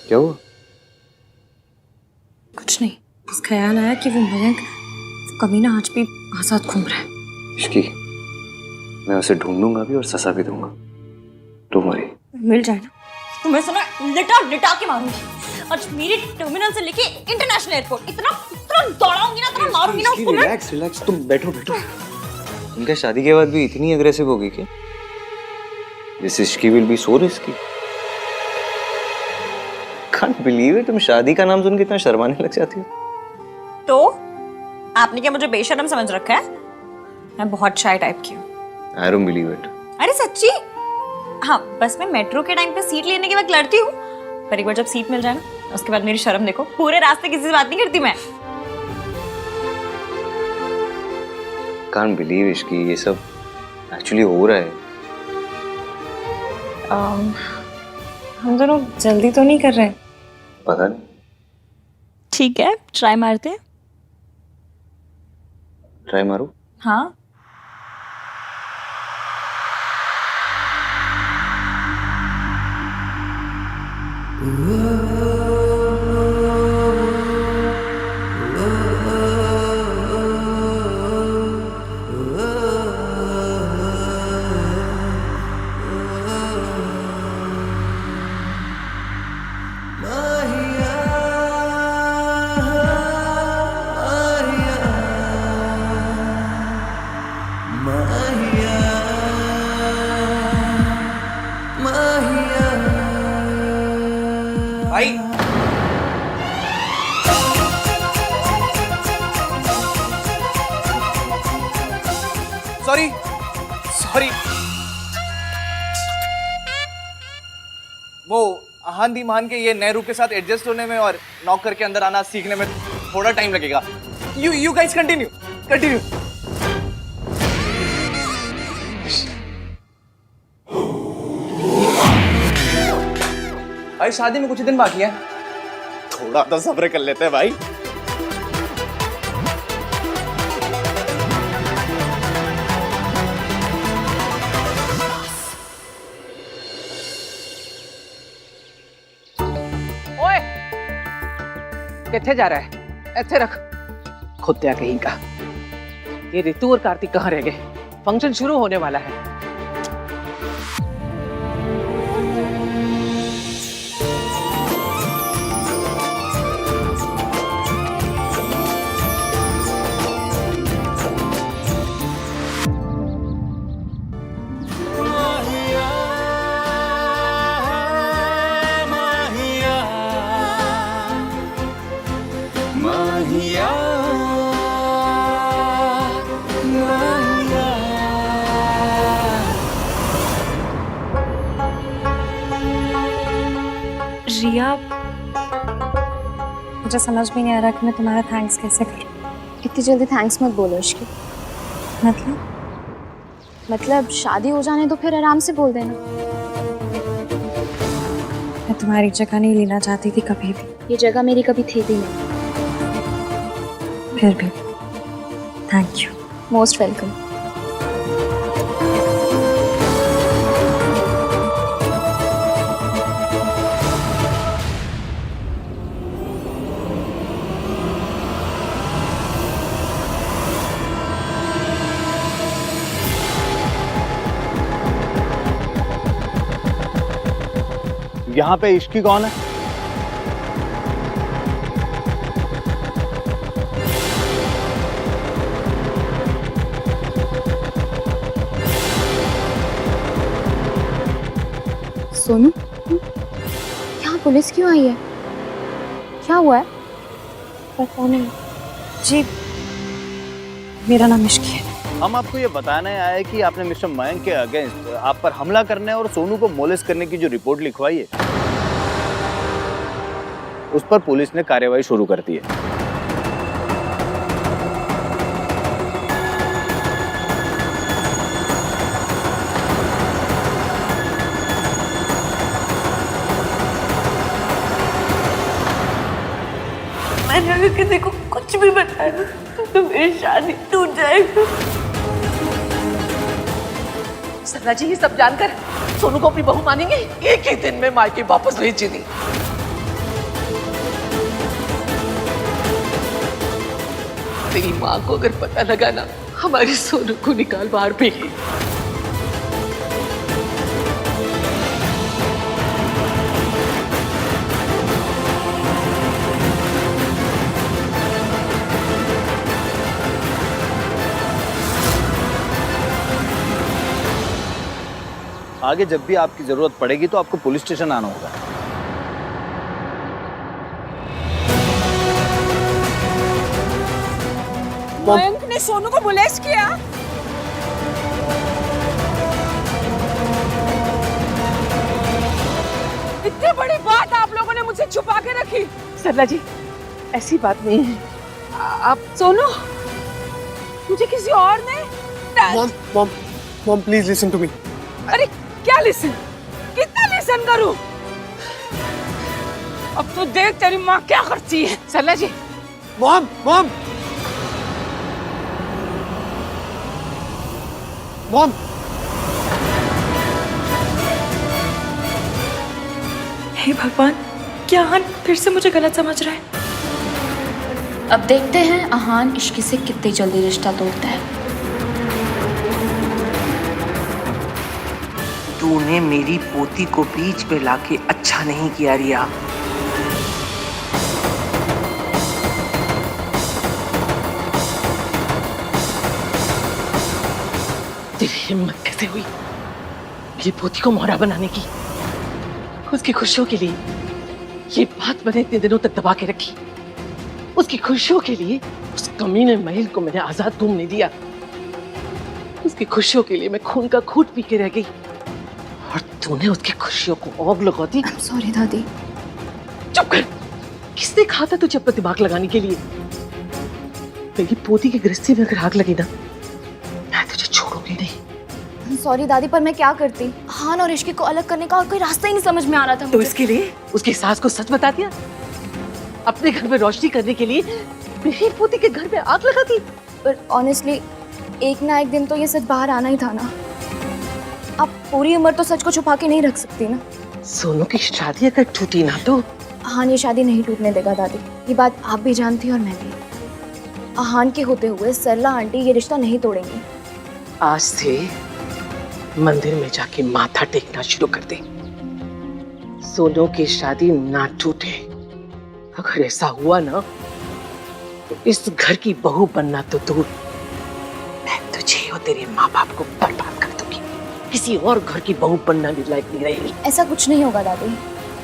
क्या हुआ? कुछ नहीं, बस ख्याल आया कि वो मयंक, वो कमीना आज भी आजाद घूम रहा है। इश्की, मैं उसे ढूंढूंगा भी और सजा भी दूंगा। Don't worry. मिल जाए ना, तुम्हें सुना लिटा लिटा के मारूंगी। आज मेरी टर्मिनल से लेके इंटरनेशनल एयरपोर्ट इतना इतना दौड़ाऊंगी ना, इतना मारूंगी ना उसको मैं। रिलैक्स रिलैक्स, तुम बैठो बैठो। उनका शादी के बाद भी इतनी अग्रेसिव होगी क्या? This Ishki will be so risky. Can't believe it, तुम शादी का नाम सुन के इतना शर्माने लग जाती हो। तो आपने क्या मुझे बेशर्म समझ रखा है? मैं बहुत शाय टाइप की हूँ। I don't believe it. अरे सच्ची, हाँ बस मैं मेट्रो के टाइम पे सीट लेने के वक्त लड़ती हूँ, पर एक बार जब सीट मिल जाए ना उसके बाद मेरी शर्म देखो, पूरे रास्ते किसी से बात नहीं करती मैं। कांट बिलीव इश्की, ये सब एक्चुअली हो रहा है। हम दोनों जल्दी तो नहीं कर रहे? पता नहीं। ठीक है, ट्राई मारते हैं। ट्राई मारो। हाँ भाई सॉरी सॉरी, वो आहान मान के ये नए रूप के साथ एडजस्ट होने में और नॉक करके अंदर आना सीखने में थोड़ा टाइम लगेगा। You guys continue continue. भाई शादी में कुछ ही दिन बाकी है, थोड़ा तो सब्र कर लेते हैं भाई। ओए, किथे जा रहा है? ऐसे रख। खुत्या कहीं का। ये रितु और कार्तिक कहाँ रह गए? फंक्शन शुरू होने वाला है। रिया, मुझे समझ में नहीं आ रहा कि मैं तुम्हारा थैंक्स कैसे करूं। इतनी जल्दी थैंक्स मत बोलो इश्की। मतलब शादी हो जाने तो फिर आराम से बोल देना। मैं तुम्हारी जगह नहीं लेना चाहती थी कभी भी। ये जगह मेरी कभी थी भी नहीं। फिर भी थैंक यू। Most welcome. यहाँ पे इश्की कौन है? सोनू, यहाँ पुलिस क्यों आई है? क्या हुआ है? पर कौन है? जी, मेरा नाम इश्की है। हम आपको ये बताने आए कि आपने मिस्टर मयंक के अगेंस्ट आप पर हमला करने और सोनू को मोलेस्ट करने की जो रिपोर्ट लिखवाई है, उस पर पुलिस ने कार्रवाई शुरू कर दी है। मैंने अगर किसी को कुछ भी बताया तो मेरी शादी टूट जाएगी। सरला जी, ये सब जानकर सोनू को अपनी बहू मानेंगे? एक ही दिन में मायके वापस भेज दी। तेरी माँ को अगर पता लगा ना, हमारे सोनू को निकाल बाहर फेंके। आगे जब भी आपकी जरूरत पड़ेगी तो आपको पुलिस स्टेशन आना होगा। मयंक ने सोनू को बुलेस किया। इतनी बड़ी बात आप लोगों ने मुझसे छुपा के रखी। सरला जी, ऐसी बात नहीं है। आप सोनू, मुझे किसी और ने mom please listen to me. अरे क्या लिसन? कितना लिसन करूं? अब तो देख तेरी माँ क्या करती है। सरला जी, मॉम मॉम मॉम हे भगवान, क्या आहान फिर से मुझे गलत समझ रहा है? अब देखते हैं आहान इश्क से कितनी जल्दी रिश्ता तोड़ता है। तूने मेरी पोती को बीच पे लाके अच्छा नहीं किया रिया। तेरी हिम्मत कैसे हुई ये पोती को मोहरा बनाने की? उसकी खुशियों के लिए ये बात मैंने इतने दिनों तक दबा के रखी। उसकी खुशियों के लिए उस कमीने महिल को मैंने आजाद घूमने दिया। उसकी खुशियों के लिए मैं खून का घूंट पी के रह गई और तूने उसकी खुशियों को आग लगा दी। सॉरी दादी। चुप कर। किसने कहा था तुझे अपना दिमाग लगाने के लिए? मेरी पोती की गृहस्थी में अगर आग लगी ना, मैं तुझे छोड़ूंगी नहीं। सॉरी दादी, पर मैं क्या करती? आहान और इश्क को अलग करने का और कोई रास्ता ही नहीं समझ में आ रहा था तो मुझे। इसके लिए उसकी सास को सच बता दिया? अपने घर में रोशनी करने के लिए मेरी पोती के घर में आग लगा दी? पर ऑनेस्टली एक ना एक दिन तो ये सच बाहर आना ही था ना। आप पूरी उम्र तो सच को छुपा के नहीं रख सकती ना। सोनू की शादी अगर टूटी ना तो आहान ये शादी नहीं टूटने देगा दादी। ये बात आप भी जानती और मैं भी। आहान के होते हुए सरला आंटी ये रिश्ता नहीं तोड़ेंगी। आज से मंदिर में जाके माथा टेकना शुरू कर दे। सोनू की शादी ना टूटे। अगर ऐसा हुआ ना तो इस घर की बहू बनना तो दूर, मैं तुझे और तेरे माँ बाप को बर्बाद कर दूंगी। किसी और घर की बहू बनना भी लायक नहीं रहेगी। ऐसा कुछ नहीं होगा दादी,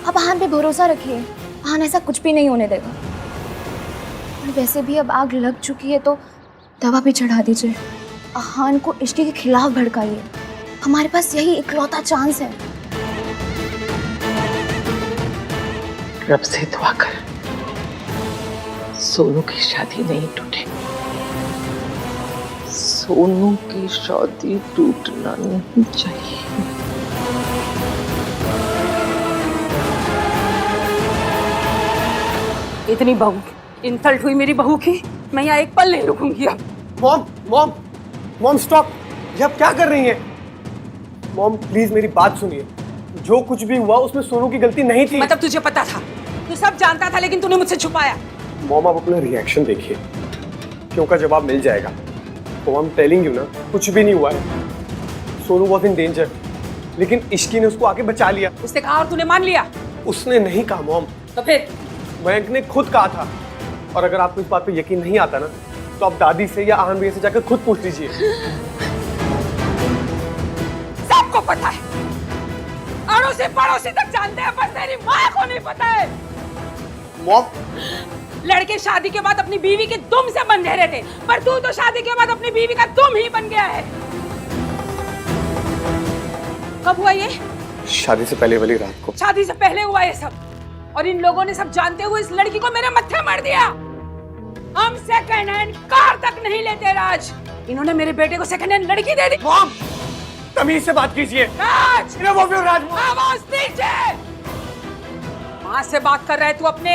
आप आहान पे भरोसा रखिए। आहान ऐसा कुछ भी नहीं होने देगा। और वैसे भी अब आग लग चुकी है तो दवा भी चढ़ा दीजिए। आहान को इश्क के खिलाफ भड़काइए। हमारे पास यही इकलौता चांस है। रब से दुआ कर सोनू की शादी नहीं टूटे। सोनू की शादी टूटना नहीं चाहिए। इतनी बहू इंसल्ट हुई मेरी बहू की, मैं यहाँ एक पल नहीं रुकूंगी अब। Mom mom mom stop. ये आप क्या कर रही हैं? मॉम प्लीज मेरी बात सुनिए। जो कुछ भी हुआ उसमें सोनू की गलती नहीं थी। मतलब तुझे पता था, तू सब जानता था, लेकिन तूने मुझसे छुपाया। मॉम आप अपना रिएक्शन देखिए, क्यों का जवाब मिल जाएगा। तो I'm telling you ना, कुछ भी नहीं हुआ है। सोनू was in danger, लेकिन इश्की ने उसको आके बचा लिया। उसने कहा और तूने मान लिया? उसने नहीं कहा मॉम, तो फिर मयंक ने खुद कहा था। और अगर आपको इस बात पे यकीन नहीं आता ना, तो आप दादी से या आहान भैया से जाकर खुद पूछ लीजिए। सबको पता है, अड़ोसी पड़ोसी तक जानते हैं, पर तेरी माँ को नहीं पता है। मॉम लड़के शादी के बाद अपनी बीवी के दुम से बंधे रहते, पर तू तो शादी के बाद अपनी बीवी का दुम ही बन गया है। कब हुआ ये? शादी से पहले वाली रात को। शादी से पहले हुआ ये सब, और इन लोगों ने सब जानते हुए इस लड़की को मेरे मत्थे मार दिया। हम सेकंड हैंड कार तक नहीं लेते राज, इन्होंने मेरे बेटे को सेकंड हैंड लड़की दे दी। मॉम तमीज से बात कीजिए। राज, राज आवाज नीचे। माँ से बात कर रहे तू अपने?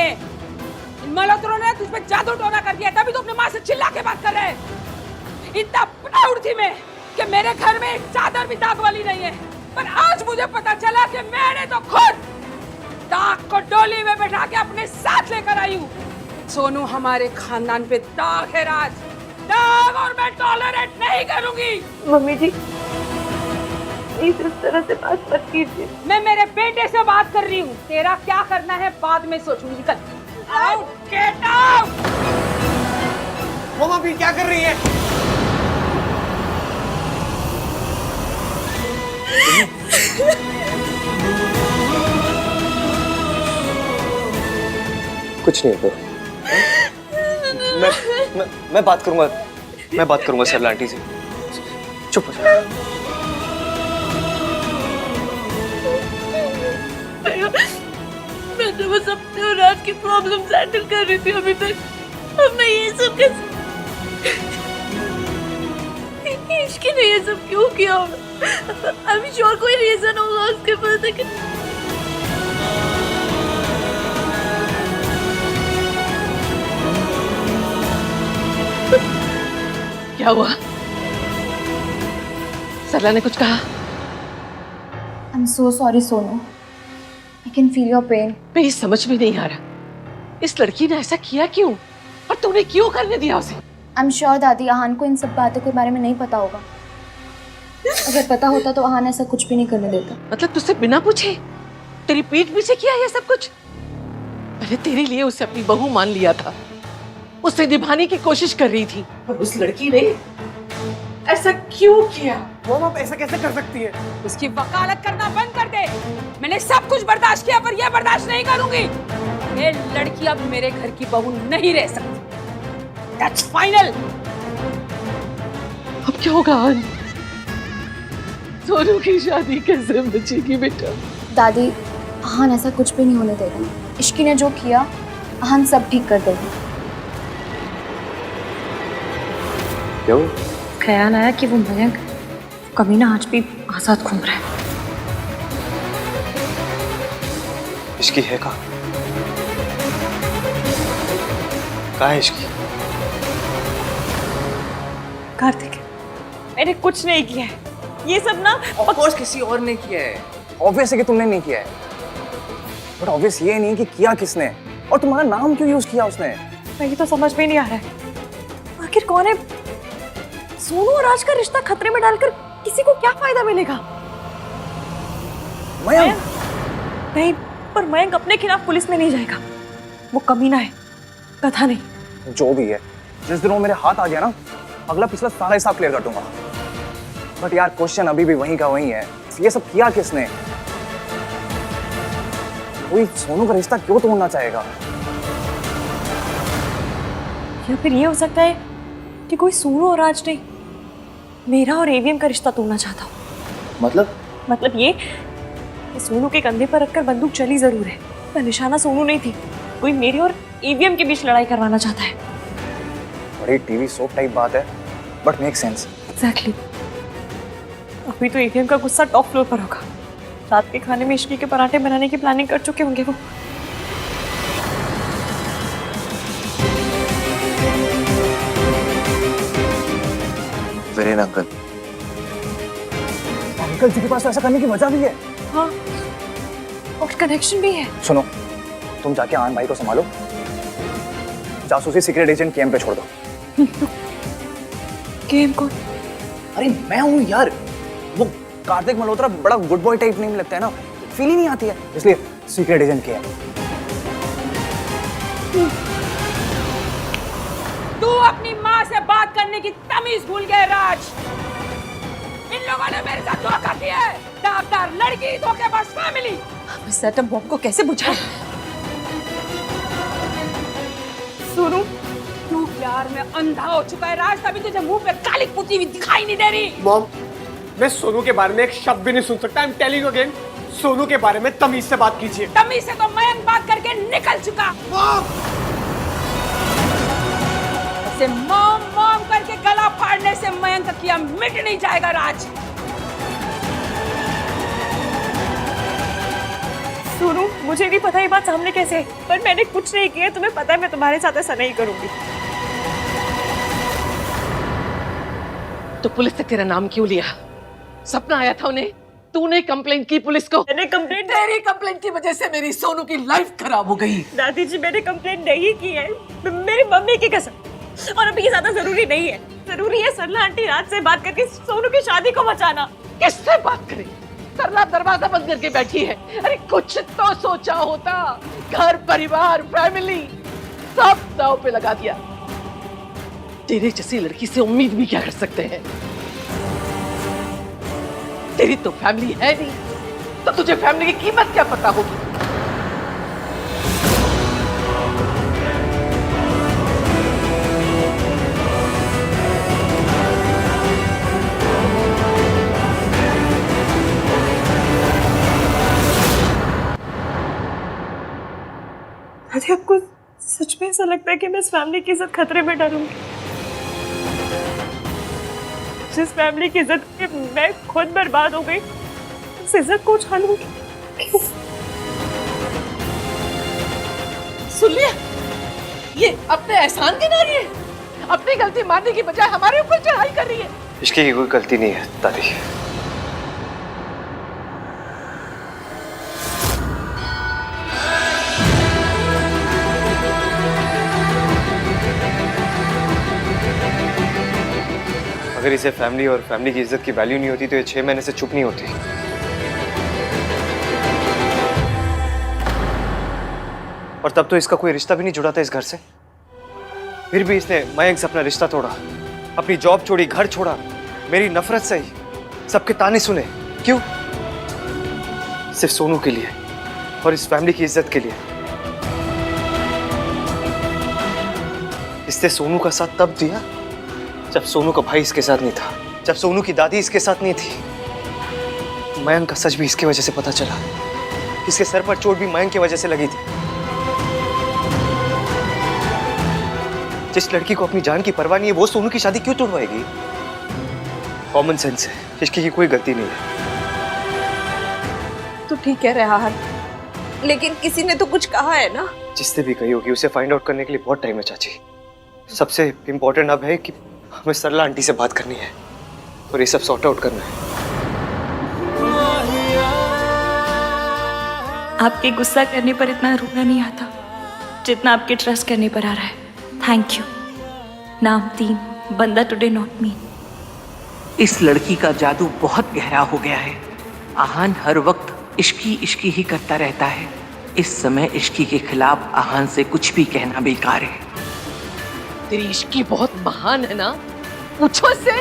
इन मल्होत्रों ने तुझ पे जादू टोना कर दिया, तभी तो अपने माँ से चिल्ला के बात कर रहे हैं। इतना प्राउड थी मैं कि मेरे घर में एक चादर भी दाग वाली नहीं है, पर आज मुझे पता चला कि मैंने तो खुद दाग को डोली में बैठा के अपने साथ लेकर आई हूँ। सोनू हमारे खानदान पे दाग है राज, दाग, और मैं टॉलरेट नहीं करूंगी। मम्मी जी प्लीज इस तरह से बात मत कीजिए। मैं मेरे बेटे से बात कर रही हूँ, तेरा क्या करना है बाद में सोचूंगी। कल आउट, गेट आउट। मम्मा भी क्या कर रही है? कुछ नहीं होता। मैं बात करूंगा सरला आंटी से। चुप हो जा। मैं तो बस अपने और राज की प्रॉब्लम सेटल कर रही थी अभी तक। अब मैं ये सब कैसे इश्क ने ये सब क्यों किया होगा? आई एम श्योर कोई रीजन होगा उसके पास, लेकिन क्या हुआ? सरला ने कुछ कहा? I am so sorry Sonu, I can feel your pain. मैं ये समझ में नहीं आ रहा, इस लड़की ने ऐसा किया क्यों और तूने क्यों करने दिया उसे? आई एम श्योर दादी आहान को इन सब बातों के बारे में नहीं पता होगा। अगर पता होता तो आहान ऐसा कुछ भी नहीं करने देता। मतलब तुझसे बिना पूछे तेरी पीठ पीछे किया ये सब कुछ? मैंने तेरे लिए उसे अपनी बहू मान लिया था, उसे निभाने की कोशिश कर रही थी, पर उस लड़की ने ऐसा क्यों किया? मॉम आप ऐसा कैसे कर सकती है? उसकी वकालत करना बंद कर दे। मैंने सब कुछ बर्दाश्त किया, पर यह बर्दाश्त नहीं करूंगी। ये लड़की अब मेरे घर की बहू नहीं रह सकती। That's final. अब क्या होगा? सोनू की शादी कैसे बचेगी बेटा? दादी आहान ऐसा कुछ भी नहीं होने देगा। इश्की ने जो किया आहान सब ठीक कर देगा। क्यों? ख्याल आया कि वो मयंक कमीना आज भी आजाद घूम रहा है। इसकी है कहाँ है इसकी? कार्तिक मैंने कुछ नहीं किया है, ये सब ना ऑफ कोर्स किसी और ने किया है। ऑब्वियस है कि तुमने नहीं किया है, बट ऑब्वियस ये नहीं कि किया किसने और तुम्हारा नाम क्यों यूज किया उसने। मुझे तो समझ में नहीं आ रहा है आखिर कौन है। सोनू और राज का रिश्ता खतरे में डालकर किसी को क्या फायदा मिलेगा? मयंक नहीं, पर मयंक अपने खिलाफ पुलिस में नहीं जाएगा। वो कमीना है, कथा नहीं। जो भी है, जिस दिन वो मेरे हाथ आ गया ना, अगला पिछला सारा हिसाब क्लियर कर दूंगा। बट यार क्वेश्चन अभी भी वहीं का वहीं है, ये सब किया किसने? कोई सोनू का रिश्ता क्यों तोड़ना चाहेगा? या फिर ये हो सकता है कि कोई सोनू और राज नहीं, मेरा और एवीएम का रिश्ता तोड़ना चाहता हूँ। मतलब ये कि सोनू के कंधे पर रखकर बंदूक चली जरूर है, पर निशाना सोनू नहीं थी। कोई मेरी और एवीएम के बीच लड़ाई करवाना चाहता है। बड़ी टीवी सोप टाइप बात है, बट मेक सेंस। एग्जैक्टली। अभी तो एवीएम का गुस्सा टॉप फ्लोर पर होगा। रात के खाने में इश्की के पराठे बनाने की प्लानिंग कर चुके होंगे वो। वीरेन अंकल जी के पास तो ऐसा करने की वजह भी है। हाँ, और कनेक्शन भी है। सुनो, तुम जाके आन भाई को संभालो, जासूसी सीक्रेट एजेंट केएम पे छोड़ दो। केएम कौन? अरे मैं हूँ यार, वो कार्तिक मल्होत्रा बड़ा गुड बॉय टाइप नहीं लगता है ना, फील ही नहीं आती है, इसलिए सीक्रेट एजेंट केएम। तू अपनी माँ से बात करने की तमीज भूल गए राज। इन लोगों ने मेरे साथ धोखा किया है। दागदार लड़की, धोखेबाज फैमिली। इस एटम बॉम्ब को कैसे बुझाएं? सुनू, तू प्यार में अंधा हो चुका है राज, तभी तुझे मुंह पे काली पुती हुई दिखाई नहीं दे रही। मॉम मैं सोनू के बारे में एक शब्द भी नहीं सुन सकता। I am telling you again, Sonu के बारे में तमीज से बात कीजिए। तमीज से तो मयंक बात करके निकल चुका। ऐसे मॉम मॉम करके गला फाड़ने से मयंक का किया मिट नहीं जाएगा राज। सुनू, मुझे नहीं पता ये बात सामने कैसे है, पर मैंने कुछ नहीं किया। तुम्हें पता है मैं तुम्हारे साथ ऐसा नहीं करूंगी। तो पुलिस ने तेरा नाम क्यों लिया? सपना आया था उन्हें, तूने कंप्लेन की पुलिस को? मैंने कंप्लेंट तेरी कंप्लेन की वजह से मेरी सोनू की लाइफ खराब हो गई। दादी जी मैंने कंप्लेंट नहीं की है, मेरी मम्मी की कसम। और अभी ये ज्यादा जरूरी नहीं है, जरूरी है सरला आंटी रात से बात करके सोनू की शादी को बचाना। किससे बात करें? सरला दरवाजा बंद करके बैठी है। अरे कुछ तो सोचा होता, घर परिवार फैमिली सब दांव पे लगा दिया। तेरे जैसी लड़की से उम्मीद भी क्या कर सकते हैं? तेरी तो फैमिली है नहीं, तो तुझे फैमिली की कीमत क्या पता होगी? दादी आपको सच में ऐसा लगता है कि मैं इस फैमिली की इज्जत खतरे में डालूंगी? जिस फैमिली की इज्जत के मैं खुद बर्बाद हो गई, उस इज्जत को उछालूंगी? क्यों? सुन लिया? ये अपने एहसान गिना रही है, अपनी गलती मानने की बजाय हमारे ऊपर चढ़ाई कर रही है। इसकी कोई गलती नहीं है दादी। अगर इसे फैमिली और फैमिली की इज्जत की वैल्यू नहीं होती तो ये 6 महीने से चुप नहीं होती। और तब तो इसका कोई रिश्ता भी नहीं जुड़ा था इस घर से। फिर भी इसने मयंक से अपना रिश्ता तोड़ा, अपनी जॉब छोड़ी, घर छोड़ा, मेरी नफरत सही, सबके ताने सुने। क्यों? सिर्फ सोनू के लिए और इस फैमिली की इज्जत के लिए। इसने सोनू का साथ तब दिया जब सोनू का भाई इसके साथ नहीं था, जब सोनू की दादी इसके साथ नहीं थी। मयंक का सच भी इसकी वजह से पता चला। इसके सर पर चोट भी मयंक की वजह से लगी थी। जिस लड़की को अपनी जान की परवाह नहीं है वो सोनू की शादी क्यों तोड़वाएगी? कॉमन सेंस है, इसकी की कोई गलती नहीं है। तो ठीक कह रहा है, लेकिन किसी ने तो कुछ कहा है ना? जिसने भी कही होगी उसे फाइंड आउट करने के लिए बहुत टाइम है चाची। सबसे इम्पोर्टेंट अब है कि हमें सरला आंटी से बात करनी है और ये सब सॉर्ट आउट करना है। आपके गुस्सा करने पर इतना रोना नहीं आता जितना आपके ट्रस्ट करने पर आ रहा है। Thank you. नाम 3, बंदा टुडे नॉट मी। इस लड़की का जादू बहुत गहरा हो गया है। आहान हर वक्त इश्की ही करता रहता है। इस समय इश्की के खिलाफ आहान से कुछ भी कहना बेकार है। तेरी इश्की बहुत महान है ना? पूछो इससे,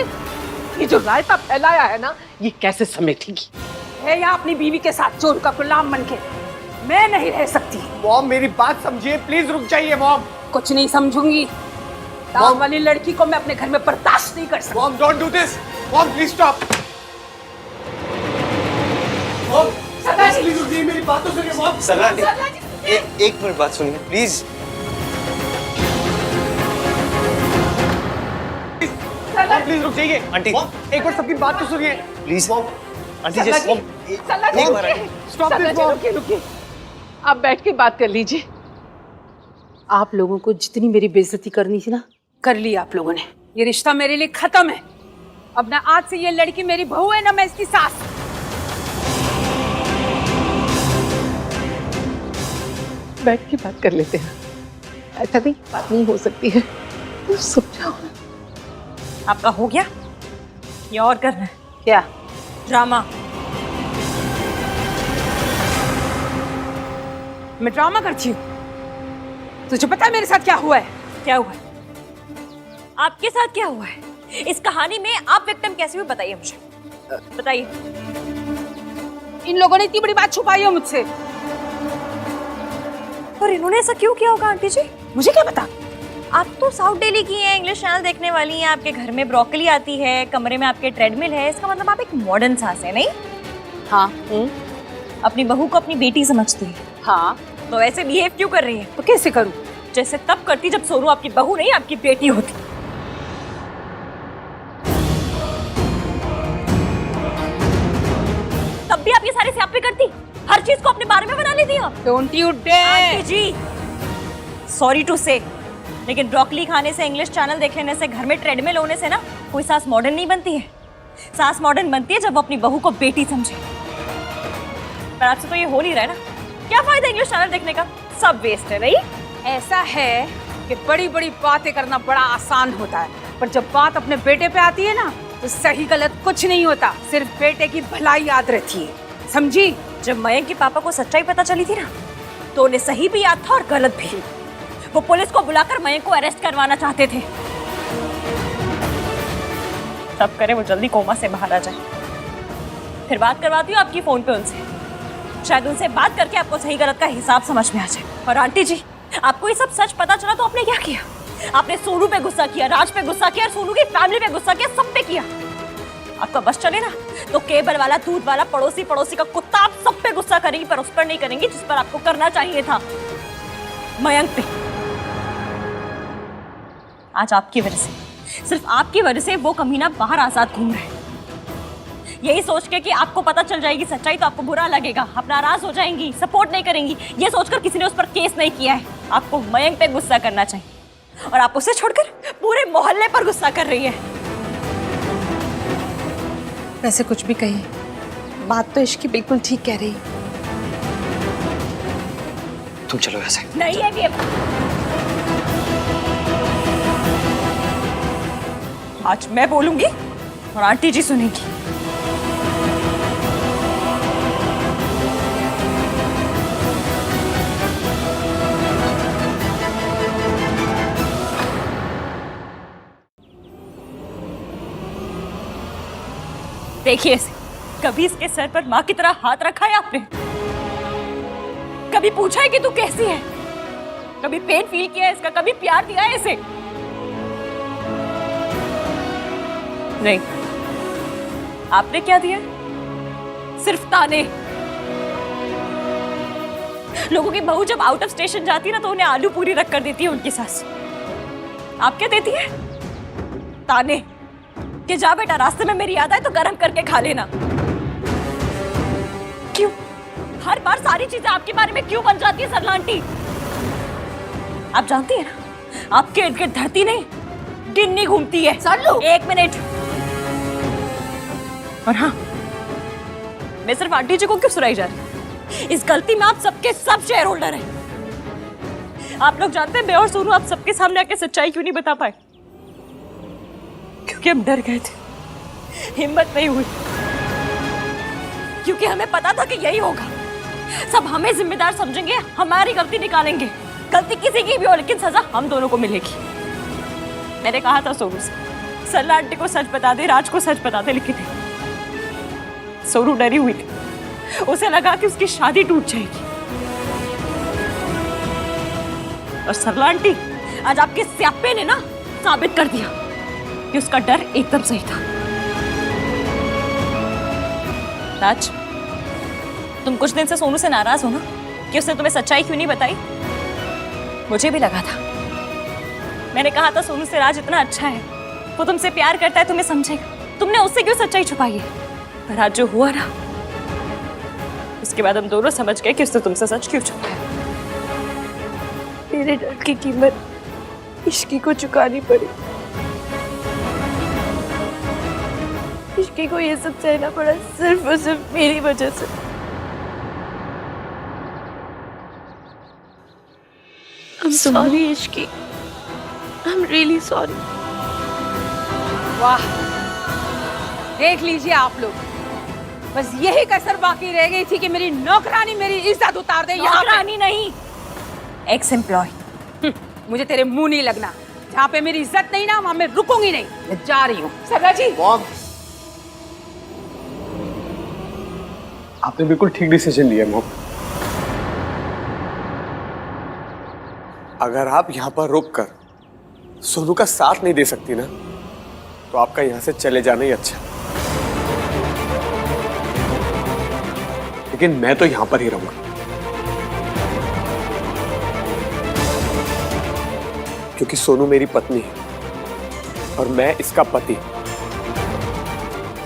ये जो रायता फैलाया है ना, ये कैसे समेटेगी? है या अपनी बीवी के साथ चोर का गुलाम बनके मैं नहीं रह सकती। मॉम मेरी बात समझिए, प्लीज रुक जाइए मॉम। कुछ नहीं समझूंगी। दाम वाली लड़की को मैं अपने घर में बर्दाश्त नहीं कर सकती। Mom don't do this. Mom please stop. Mom please रुक जाइए, मेरी बात तो सुनिए मॉम। सरला आंटी, एक मिनट बात सुनिए प्लीज। प्लीज रुक जाइए आंटी, एक बार सबकी बात तो सुनिए प्लीज। मॉम आंटी जी, एक बार आंटी। Stop this mom. रुकिए, आप बैठ के बात कर लीजिए। आप लोगों को जितनी मेरी बेइज्जती करनी थी ना, कर ली आप लोगों ने। ये रिश्ता मेरे लिए खत्म है। अब ना आज से ये लड़की मेरी बहू है ना मैं इसकी सास। बैठ के बात कर लेते हैं। ऐसा नहीं बात नहीं हो सकती है, तो समझाओ। आपका हो गया या और करना है? क्या ड्रामा? मैं ड्रामा करती हूँ? तुझे पता है मेरे साथ क्या हुआ है? क्या हुआ है? आपके साथ क्या हुआ है? इस कहानी में आप विक्टिम कैसे हुए बताइए मुझे, बताइए। इन लोगों ने इतनी बड़ी बात छुपाई है मुझसे। और इन्होंने ऐसा क्यों किया होगा आंटी जी? मुझे क्या पता। आप तो साउथ दिल्ली की हैं, इंग्लिश चैनल देखने वाली हैं, आपके घर में ब्रोकली आती है, कमरे में आपके ट्रेडमिल है, इसका मतलब आप एक मॉडर्न सास है, नहीं? हाँ। अपनी बहू को अपनी बेटी समझती है। हाँ तो ऐसे बिहेव क्यों कर रही है? तो कैसे करूं? जैसे तब करती जब सोनू आपकी बहू नहीं आपकी बेटी होती। तब भी आप ये सारे स्यापे करती, हर चीज को अपने बारे में बना लेती आप। Don't you dare. Aunty ji, sorry to say, लेकिन ब्रोकली खाने से, इंग्लिश चैनल देख लेने से, घर में ट्रेडमिल होने से ना कोई सास मॉडर्न नहीं बनती है। सास मॉडर्न बनती है जब वो अपनी बहू को बेटी समझे। पर आपसे तो ये हो नहीं रहा है ना। क्या फायदा इंग्लिश चैनल देखने का, सब वेस्ट है नहीं। ऐसा है कि बड़ी बड़ी बातें करना बड़ा आसान होता है, पर जब बात अपने बेटे पे आती है ना तो सही गलत कुछ नहीं होता, सिर्फ बेटे की भलाई याद रहती है, समझी? जब मयंक के पापा को सच्चाई पता चली थी ना तो उन्हें सही भी याद था और गलत भी। वो पुलिस को बुलाकर मयंक को अरेस्ट करवाना चाहते थे। तब करे वो जल्दी कोमा से बाहर आ जाए। फिर बात करवाती हूँ आपकी फोन पे उनसे, शायद उनसे बात करके आपको सही गलत का हिसाब समझ में आ जाए। और आंटी जी, आपको ये सब सच पता चला तो आपने क्या किया? आपने सोनू पे गुस्सा किया, राज पे गुस्सा किया और सोनू की फैमिली पे गुस्सा किया, सब पे किया। आपका बस चले ना तो केबल वाला, दूध वाला, पड़ोसी का कुत्ता, आप सब पे गुस्सा करेंगी, पर उस पर नहीं करेंगी जिस पर आपको करना चाहिए था, मयंक पे। आज आपकी वजह से, सिर्फ आपकी वजह से वो कमीना बाहर आजाद घूम रहा है। यही सोच के कि आपको पता चल जाएगी सच्चाई तो आपको बुरा लगेगा, आप नाराज हो जाएंगी, सपोर्ट नहीं करेंगी। ये सोचकर किसी ने उस पर केस नहीं किया है। आपको मयंक पे गुस्सा करना चाहिए और आप उसे छोड़कर पूरे मोहल्ले पर गुस्सा कर रही है। वैसे कुछ भी कही, बात तो इश्की बिल्कुल ठीक कह रही। तुम चलो ऐसे। नहीं है ये। आज मैं बोलूंगी और आंटी जी सुनेंगी। देखिए इसे, कभी इसके सर पर माँ की तरह हाथ रखा है आपने? कभी पूछा है कि तू कैसी है? कभी पेन फील किया है इसका? कभी प्यार दिया है इसे? नहीं। आपने क्या दिया? सिर्फ ताने। लोगों की बहू जब आउट ऑफ स्टेशन जाती है ना तो उन्हें आलू पूरी रख कर देती है उनकी सास। आप क्या देती है? ताने कि जा बेटा, रास्ते में मेरी याद आए तो गरम करके खा लेना। क्यों हर बार सारी चीजें आपके बारे में क्यों बन जाती है सरला आंटी? आप जानती है ना, आपके इर्द गिर्द धरती नहीं गिन्नी घूमती है। सरलू, 1 मिनट। और हाँ, मैं सिर्फ आंटी जी को क्यों सुनाई जा रही? इस गलती में आप सबके सब शेयर होल्डर हैं। आप लोग जानते हैं मैं और सोनू आप सबके सामने आके सच्चाई क्यों नहीं बता पाए? क्योंकि हम डर गए थे, हिम्मत नहीं हुई, क्योंकि हमें पता था कि यही होगा। सब हमें जिम्मेदार समझेंगे, हमारी गलती निकालेंगे। गलती किसी की भी हो लेकिन सजा हम दोनों को मिलेगी। मैंने कहा था सोनू से, सरला आंटी को सच बता दे, राज को सच बता दे, लेकिन सोनू डरी हुई थी। उसे लगा कि उसकी शादी टूट जाएगी। और सरला आंटी, आज आपके स्यापे ने ना साबित कर दिया कि उसका डर एकदम सही था। राज, तुम कुछ दिन से सोनू से नाराज हो ना कि उसने तुम्हें सच्चाई क्यों नहीं बताई? मुझे भी लगा था। मैंने कहा था सोनू से, राज इतना अच्छा है, वो तुमसे प्यार करता है, तुम्हें समझेगा। तुमने उससे क्यों सच्चाई छुपाई है? पर आज जो हुआ ना, उसके बाद हम दोनों समझ गए कि उसने तुमसे सच क्यों छुपाया। मेरे डर की कीमत इश्की को चुकानी पड़ी। इश्की को ये सब सहना पड़ा सिर्फ और सिर्फ मेरी वजह से। I'm sorry Ishki, I'm really sorry। वाह, देख लीजिए आप लोग, बस यही कसर बाकी रह गई थी कि मेरी नौकरानी मेरी इज्जत उतार दे। नौकरानी नहीं, एक्स एम्प्लॉय। मुझे तेरे मुंह नहीं लगना। जहाँ पे मेरी इज्जत नहीं ना वहाँ मैं रुकूंगी नहीं। मैं जा रही हूँ। सरला जी, आपने बिल्कुल ठीक डिसीजन लिया मॉम। अगर आप यहाँ पर रुक कर सोनू का साथ नहीं दे सकती ना तो आपका यहाँ से चले जाना ही अच्छा। लेकिन मैं तो यहाँ पर ही रहूंगा, क्योंकि सोनू मेरी पत्नी है और मैं इसका पति।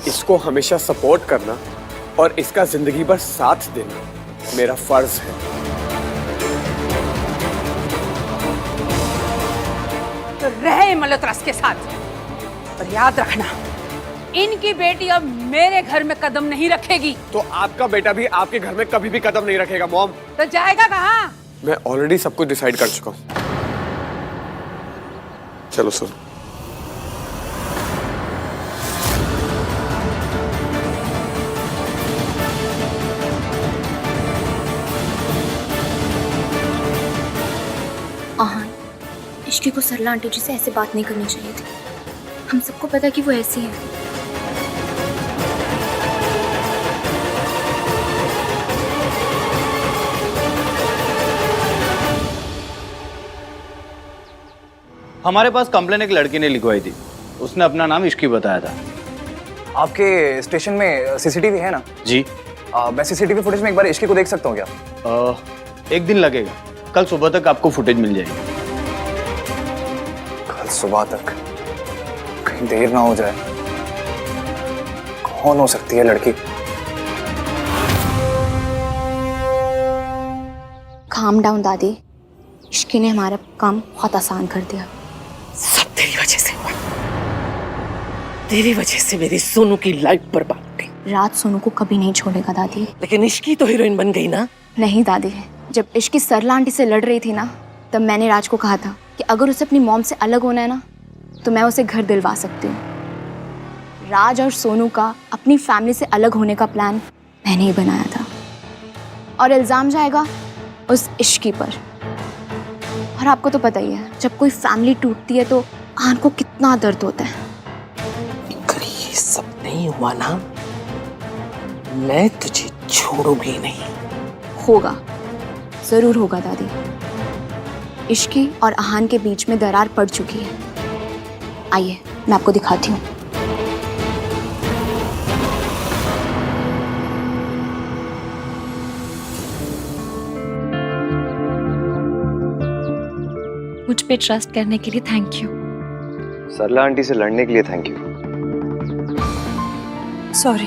इसको हमेशा सपोर्ट करना और इसका जिंदगी भर साथ देना मेरा फर्ज है। तो रहे मल्होत्रा के साथ, पर याद रखना इनकी बेटी अब मेरे घर में कदम नहीं रखेगी। तो आपका बेटा भी आपके घर में कभी भी कदम नहीं रखेगा मॉम। तो जाएगा कहाँ? मैं ऑलरेडी सब कुछ डिसाइड कर चुका हूँ। चलो सुन। आहान, इश्की को सरला आंटी जी से ऐसे बात नहीं करनी चाहिए थी। हम सबको पता है कि वो ऐसी है। हमारे पास कंप्लेन एक लड़की ने लिखवाई थी, उसने अपना नाम इश्की बताया था। आपके स्टेशन में सीसीटीवी है ना? जी। मैं सीसीटीवी फुटेज में एक बार इश्की को देख सकता हूँ क्या? एक दिन लगेगा, कल सुबह तक आपको फुटेज मिल जाएगी। कल सुबह तक? कहीं देर ना हो जाए। कौन हो सकती है लड़की? काम डाउन दादी, इश्की ने हमारा काम बहुत आसान कर दिया। सब तेरी वजह से हुआ। तेरी वजह से मेरी सोनू की लाइफ बर्बाद हुई। राज सोनू को कभी नहीं छोड़ेगा दादी। लेकिन इश्की तो हीरोइन बन गई ना। नहीं दादी, जब इश्की सरला आंटी से लड़ रही थी ना, तब मैंने राज को कहा था कि अगर उसे अपनी मॉम से अलग होना है ना, तो मैं उसे घर दिलवा सकती हूँ। राज और सोनू का अपनी फैमिली से अलग होने का प्लान मैंने ही बनाया था, और इल्जाम जाएगा उस इश्की पर। और आपको तो पता ही है, जब कोई फैमिली टूटती है तो आन को कितना दर्द होता है। अगर ये सब नहीं हुआ ना, मैं तुझे छोड़ूंगी नहीं। होगा, जरूर होगा दादी। इश्की और आहान के बीच में दरार पड़ चुकी है। आइए, मैं आपको दिखाती हूँ। मुझ पे ट्रस्ट करने के लिए थैंक यू। सरला आंटी से लड़ने के लिए थैंक यू। सॉरी।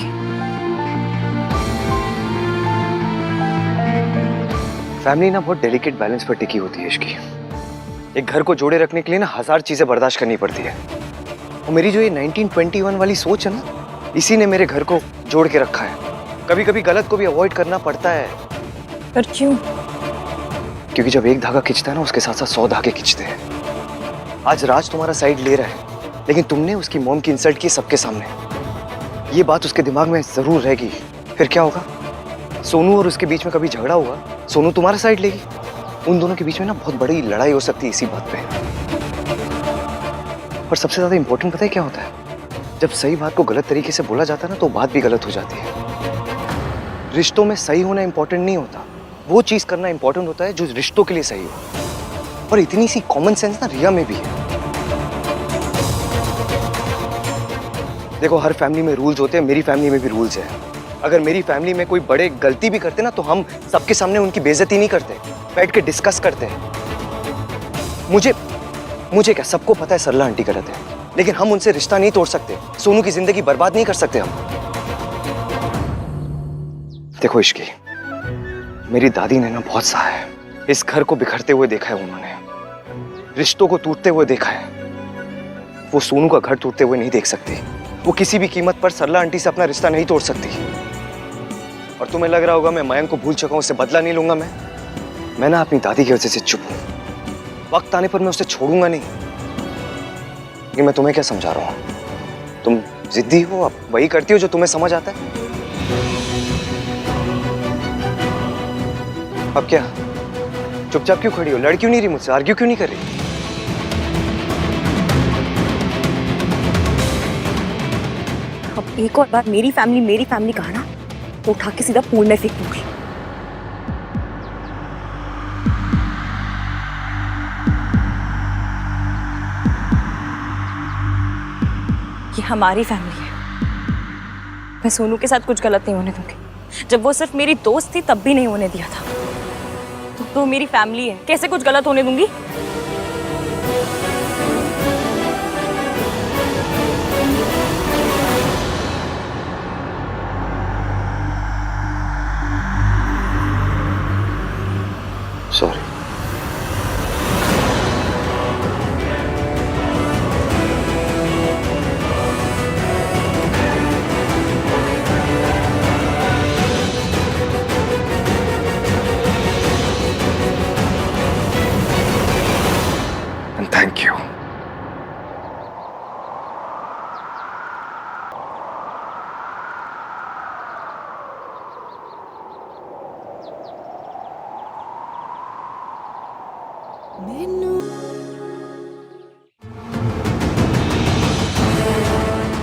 फैमिली ना बहुत डेलिकेट बैलेंस पर टिकी होती है इश्की। एक घर को जोड़े रखने के लिए ना 1000 चीजें बर्दाश्त करनी पड़ती है। और मेरी जो ये 1921 वाली सोच है ना, इसी ने मेरे घर को जोड़ के रखा है। कभी कभी गलत को भी अवॉइड करना पड़ता है। पर क्यों? क्योंकि जब एक धागा खींचता है ना, उसके साथ साथ 100 धागे खींचते हैं। आज राज तुम्हारा साइड ले रहा है, लेकिन तुमने उसकी मॉम की इंसल्ट की सबके सामने। ये बात उसके दिमाग में जरूर रहेगी। फिर क्या होगा? सोनू और उसके बीच में कभी झगड़ा हुआ, सोनू तुम्हारा साइड लेगी। उन दोनों के बीच में ना बहुत बड़ी लड़ाई हो सकती है इसी बात पे। और सबसे ज्यादा इंपॉर्टेंट पता है क्या होता है? जब सही बात को गलत तरीके से बोला जाता है ना, तो बात भी गलत हो जाती है। रिश्तों में सही होना इंपॉर्टेंट नहीं होता, वो चीज करना इंपॉर्टेंट होता है जो रिश्तों के लिए सही हो। और इतनी सी कॉमन सेंस ना रिया में भी है। देखो, हर फैमिली में रूल्स होते हैं, मेरी फैमिली में भी रूल्स है। अगर मेरी फैमिली में कोई बड़े गलती भी करते ना, तो हम सबके सामने उनकी बेइज्जती नहीं करते, बैठ के डिस्कस करते हैं। मुझे क्या, सबको पता है सरला आंटी गलत है, लेकिन हम उनसे रिश्ता नहीं तोड़ सकते। सोनू की जिंदगी बर्बाद नहीं कर सकते हम। देखो इश्की, मेरी दादी ने ना बहुत सहा है। इस घर को बिखरते हुए देखा है उन्होंने, रिश्तों को टूटते हुए देखा है। वो सोनू का घर टूटते हुए नहीं देख सकती। वो किसी भी कीमत पर सरला आंटी से अपना रिश्ता नहीं तोड़ सकती। और तुम्हें लग रहा होगा मैं मयंक को भूल चुका हूं, उससे बदला नहीं लूंगा। मैं ना अपनी दादी की वजह से चुप हूं। वक्त आने पर मैं उसे छोड़ूंगा नहीं। ये मैं तुम्हें क्या समझा रहा हूं? तुम जिद्दी हो, अब वही करती हो जो तुम्हें समझ आता है। अब क्या, चुपचाप क्यों खड़ी हो? लड़ क्यों नहीं रही मुझसे? आर्ग्यू क्यों नहीं कर रही? अब एक और बार मेरी फैमिली कहा ना, तो उठा के सीधा पूल में फेंक दूंगी। ये हमारी फैमिली है। मैं सोनू के साथ कुछ गलत नहीं होने दूंगी। जब वो सिर्फ मेरी दोस्त थी तब भी नहीं होने दिया था। तो मेरी फैमिली है, कैसे कुछ गलत होने दूंगी? सॉरी।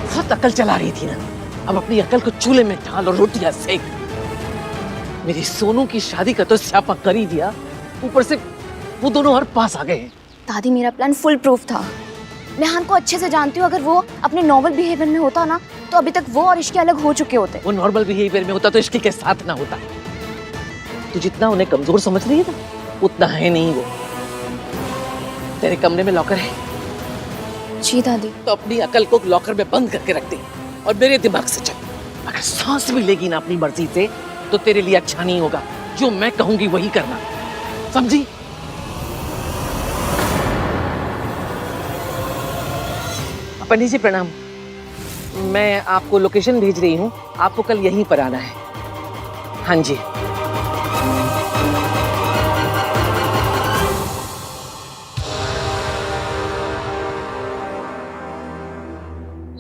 बहुत अकल चला रही थी ना, अब अपनी अकल को चूल्हे में डाल और रोटियां सेक। मेरी सोनू की शादी का तो स्यापा कर ही दिया, ऊपर से वो दोनों और पास आ गए हैं। दादी मेरा प्लान फुल प्रूफ था। मैं हान को अच्छे से जानती हूँ, अगर वो अपने नॉर्मल बिहेवियर में होता ना तो अभी तक वो और इश्की अलग हो चुके होते। वो नॉर्मल बिहेवियर में होता तो इश्की के साथ ना होता। तू जितना उन्हें कमजोर समझ रही है ना, उतना है नहीं वो। तेरे कमरे में लॉकर है? जी दादी। तो अपनी अकल को लॉकर में बंद करके रख दे और मेरे दिमाग से चल। अगर सांस भी लेगी ना अपनी मर्जी से तो तेरे लिए अच्छा नहीं होगा। जो मैं कहूंगी वही करना, समझी? पंडित जी प्रणाम। मैं आपको लोकेशन भेज रही हूँ, आपको कल यहीं पर आना है। हाँ जी।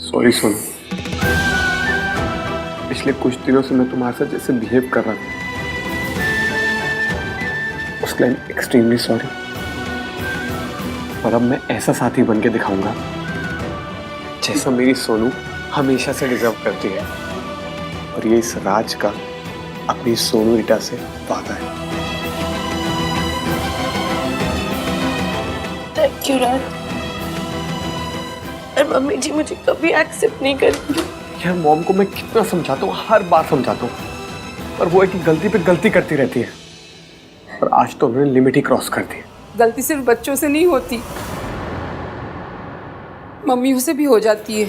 सॉरी सोनू, पिछले कुछ दिनों से मैं तुम्हारे साथ जैसे बिहेव कर रहा था, उसके लिए एक्सट्रीमली सॉरी। और अब मैं ऐसा साथी बन के दिखाऊंगा जैसा मेरी सोनू हमेशा से डिजर्व करती है। और ये इस राज का अपनी सोनू रीटा से वादा है। थैंक यू राज। और मम्मी जी मुझे कभी एक्सेप्ट नहीं करेंगी। यार मॉम को मैं कितना समझाता हूँ, हर बार समझाता हूँ, पर वो एक गलती पे गलती करती रहती है। और आज तो उन्होंने लिमिट ही क्रॉस कर दी। गलती सिर्फ बच्चों से नहीं होती, मम्मियों से भी हो जाती है।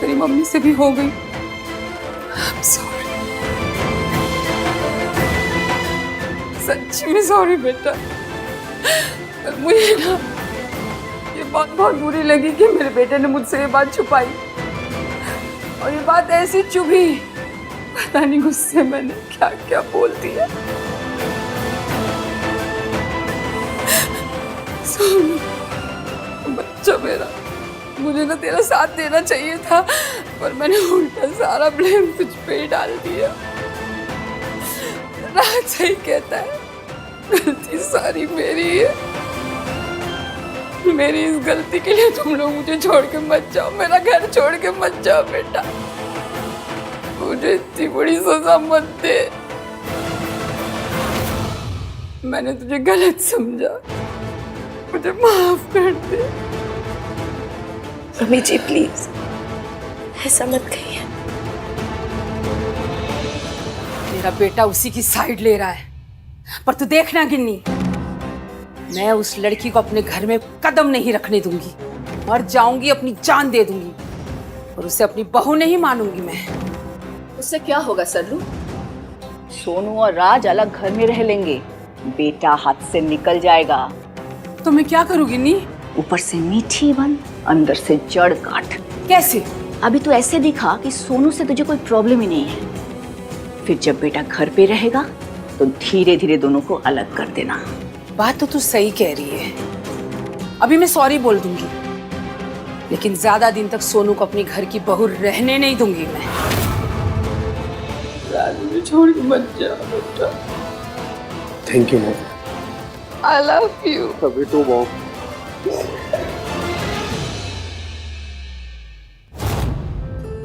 तेरी मम्मी से भी हो गई। I'm sorry. सच्ची में सॉरी बेटा। मुझे ना ये बात बहुत बुरी लगी कि मेरे बेटे ने मुझसे ये बात छुपाई, और ये बात ऐसी चुभी, पता नहीं गुस्से मैंने क्या क्या बोल दिया। सोनू बच्चा मेरा, मुझे ना तेरा साथ देना चाहिए था, पर मैंने उल्टा सारा ब्लेम तुझ पे ही डाल दिया। राज सही कहता है, गलती सारी मेरी है। मेरी इस गलती के लिए तुम लोग मुझे छोड़ के मत जाओ, मेरा घर छोड़ के मत जाओ बेटा। मुझे इतनी बड़ी सजा मत दे। मैंने तुझे गलत समझा, मुझे माफ कर दे। मम्मी जी प्लीज ऐसा मत कहिए। मेरा बेटा उसी की साइड ले रहा है, पर तू देखना गिन्नी, मैं उस लड़की को अपने घर में कदम नहीं रखने दूंगी। मर जाऊंगी, अपनी जान दे दूंगी, और उसे अपनी बहू नहीं मानूंगी मैं। उससे क्या होगा सल्लू? सोनू और राज अलग घर में रह लेंगे, बेटा हाथ से निकल जाएगा। तो मैं क्या करूँ गिन्नी? ऊपर से मीठी बन, अंदर से जड़ काट। कैसे? अभी तो ऐसे दिखा कि सोनू से तुझे कोई प्रॉब्लम ही नहीं है, फिर जब बेटा घर पे रहेगा तो धीरे धीरे दोनों को अलग कर देना। बात तो तू सही कह रही है। अभी मैं सॉरी बोल दूंगी, लेकिन ज्यादा दिन तक सोनू को अपनी घर की बहू रहने नहीं दूंगी मैं। मुझे छोड़ के मत जा बेटा। Thank you mom. I love you. तभी तो मॉम।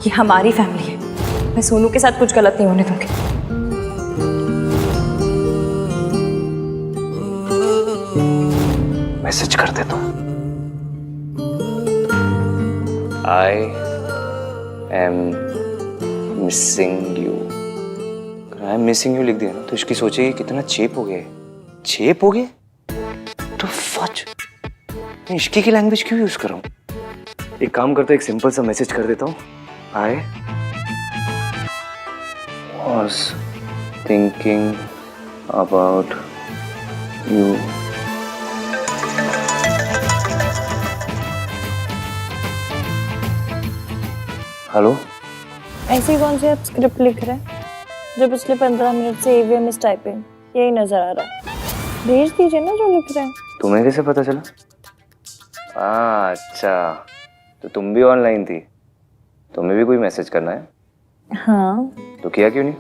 ये हमारी फैमिली है, मैं सोनू के साथ कुछ गलत नहीं होने दूंगी। मैसेज कर दे तो। I am missing you. I am missing you लिख दिया ना तो इसकी सोचेगी कितना चेप हो गया। चेप हो गया तो फच, मैं इश्की की लैंग्वेज क्यों यूज कर रहा हूँ? एक काम करता, एक सिंपल सा मैसेज कर देता हूँ। I was thinking about you. Hello. ऐसी कौन सी आप स्क्रिप्ट लिख रहे हैं जो पिछले 15 मिनट से AVM इज टाइपिंग यही नजर आ रहा है? भेज दीजिए ना जो लिख रहे हैं। तुम्हें कैसे पता चला? अच्छा, तो तुम भी ऑनलाइन थी, तुम्हें भी कोई मैसेज करना है? हाँ। तो किया क्यों नहीं?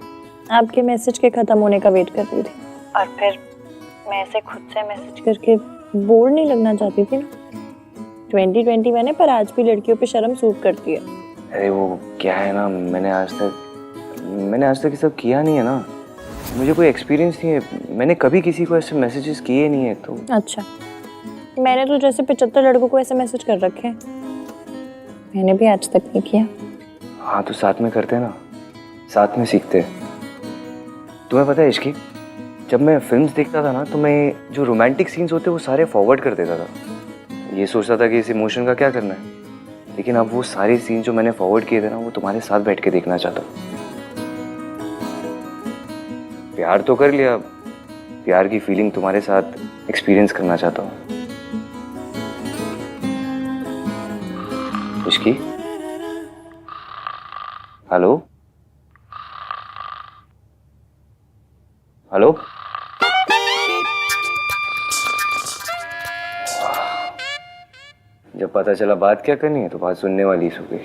आपके मैसेज के खत्म होने का वेट कर रही थी, और फिर मैं ऐसे खुद से मैसेज करके बोर नहीं लगना चाहती थी ना। 2020 मैंने, पर आज भी लड़कियों पे शर्म सूट करती है। अरे वो क्या है ना, मैंने आज तक ये सब किया नहीं है ना, मुझे कोई एक्सपीरियंस नहीं है, मैंने कभी किसी को ऐसे मैसेजेस किए नहीं है। तो अच्छा, मैंने तो जैसे 75 लड़कों को ऐसे मैसेज कर रखे हैं, मैंने भी आज तक नहीं किया। हाँ तो साथ में करते हैं ना, साथ में सीखते हैं। तुम्हें पता है इश्की, जब मैं फिल्म्स देखता था ना तो मैं जो रोमांटिक सीन्स होते वो सारे फॉरवर्ड कर देता था। ये सोचता था कि इस इमोशन का क्या करना है, लेकिन अब वो सारे सीन जो मैंने फॉरवर्ड किए थे ना, वो तुम्हारे साथ बैठ के देखना चाहता हूँ। प्यार तो कर लिया, प्यार की फीलिंग तुम्हारे साथ एक्सपीरियंस करना चाहता हूँ। इश्की, हेलो हेलो, जब पता चला बात क्या करनी है तो बात सुनने वाली ही हो गई।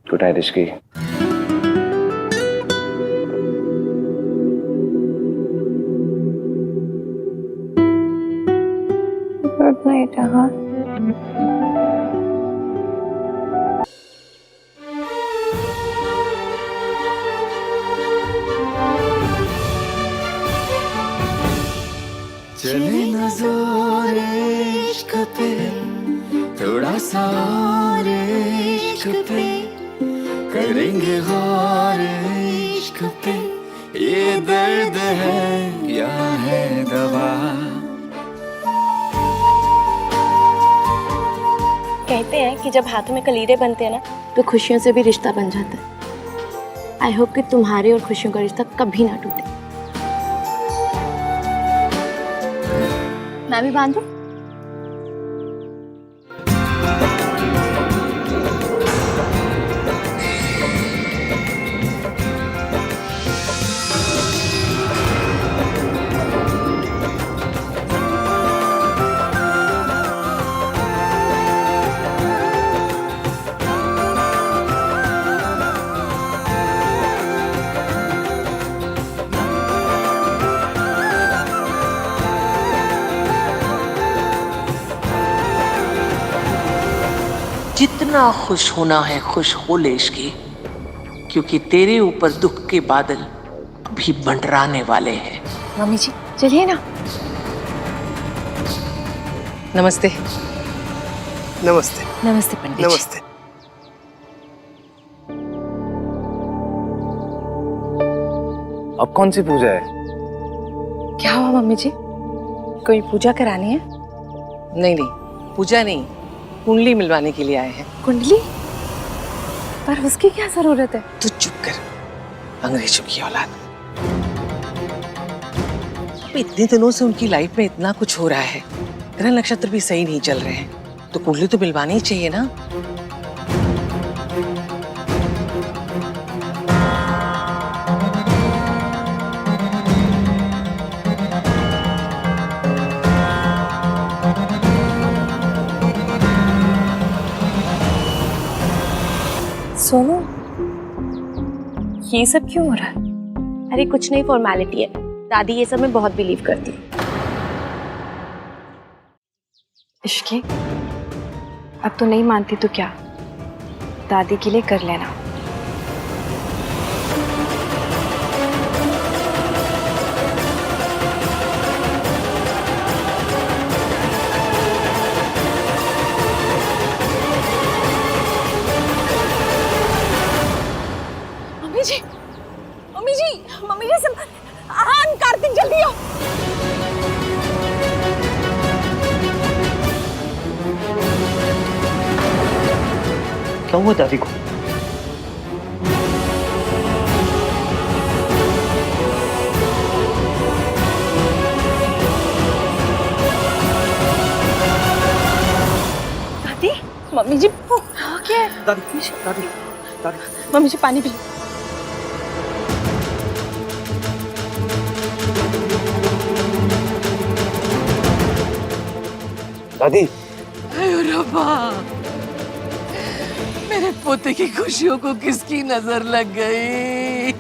Good night Ishki. Good night. हाँ, चले न जोर इश्क पे, थोड़ा सा और इश्क पे, करेंगे गौर इश्क पे, ये दर्द है या है दवा। कहते हैं कि जब हाथों में कलीरे बनते हैं ना, तो खुशियों से भी रिश्ता बन जाता है। आई होप कि तुम्हारे और खुशियों का रिश्ता कभी ना टूटे। मैं भी बांधूं? जितना खुश होना है खुश हो ले इश्की, क्योंकि तेरे ऊपर दुख के बादल अभी मंडराने वाले हैं। मम्मी जी चलिए ना। नमस्ते। नमस्ते। नमस्ते पंडित जी। नमस्ते। अब कौन सी पूजा है? क्या हुआ मम्मी जी, कोई पूजा करानी है? नहीं नहीं, पूजा नहीं, कुंडली मिलवाने के लिए आए हैं। कुंडली? पर उसकी क्या जरूरत है? तू चुप कर, अंग्रेजों की औलाद। इतने दिनों से उनकी लाइफ में इतना कुछ हो रहा है, ग्रह नक्षत्र भी सही नहीं चल रहे हैं, तो कुंडली तो मिलवानी ही चाहिए ना। सोनू, ये सब क्यों हो रहा है? अरे कुछ नहीं, फॉर्मेलिटी है। दादी ये सब में बहुत बिलीव करती है। इश्की, अब तो नहीं मानती तो क्या, दादी के लिए कर लेना। मम्मी जी सब आहान, कार्तिक जल्दी आओ। क्या हुआ दादी को? दादी, मम्मी जी क्या है? दादी, दादी, दादी, मम्मी जी पानी पी। दादी। रब्बा, मेरे पोते की खुशियों को किसकी नजर लग गई?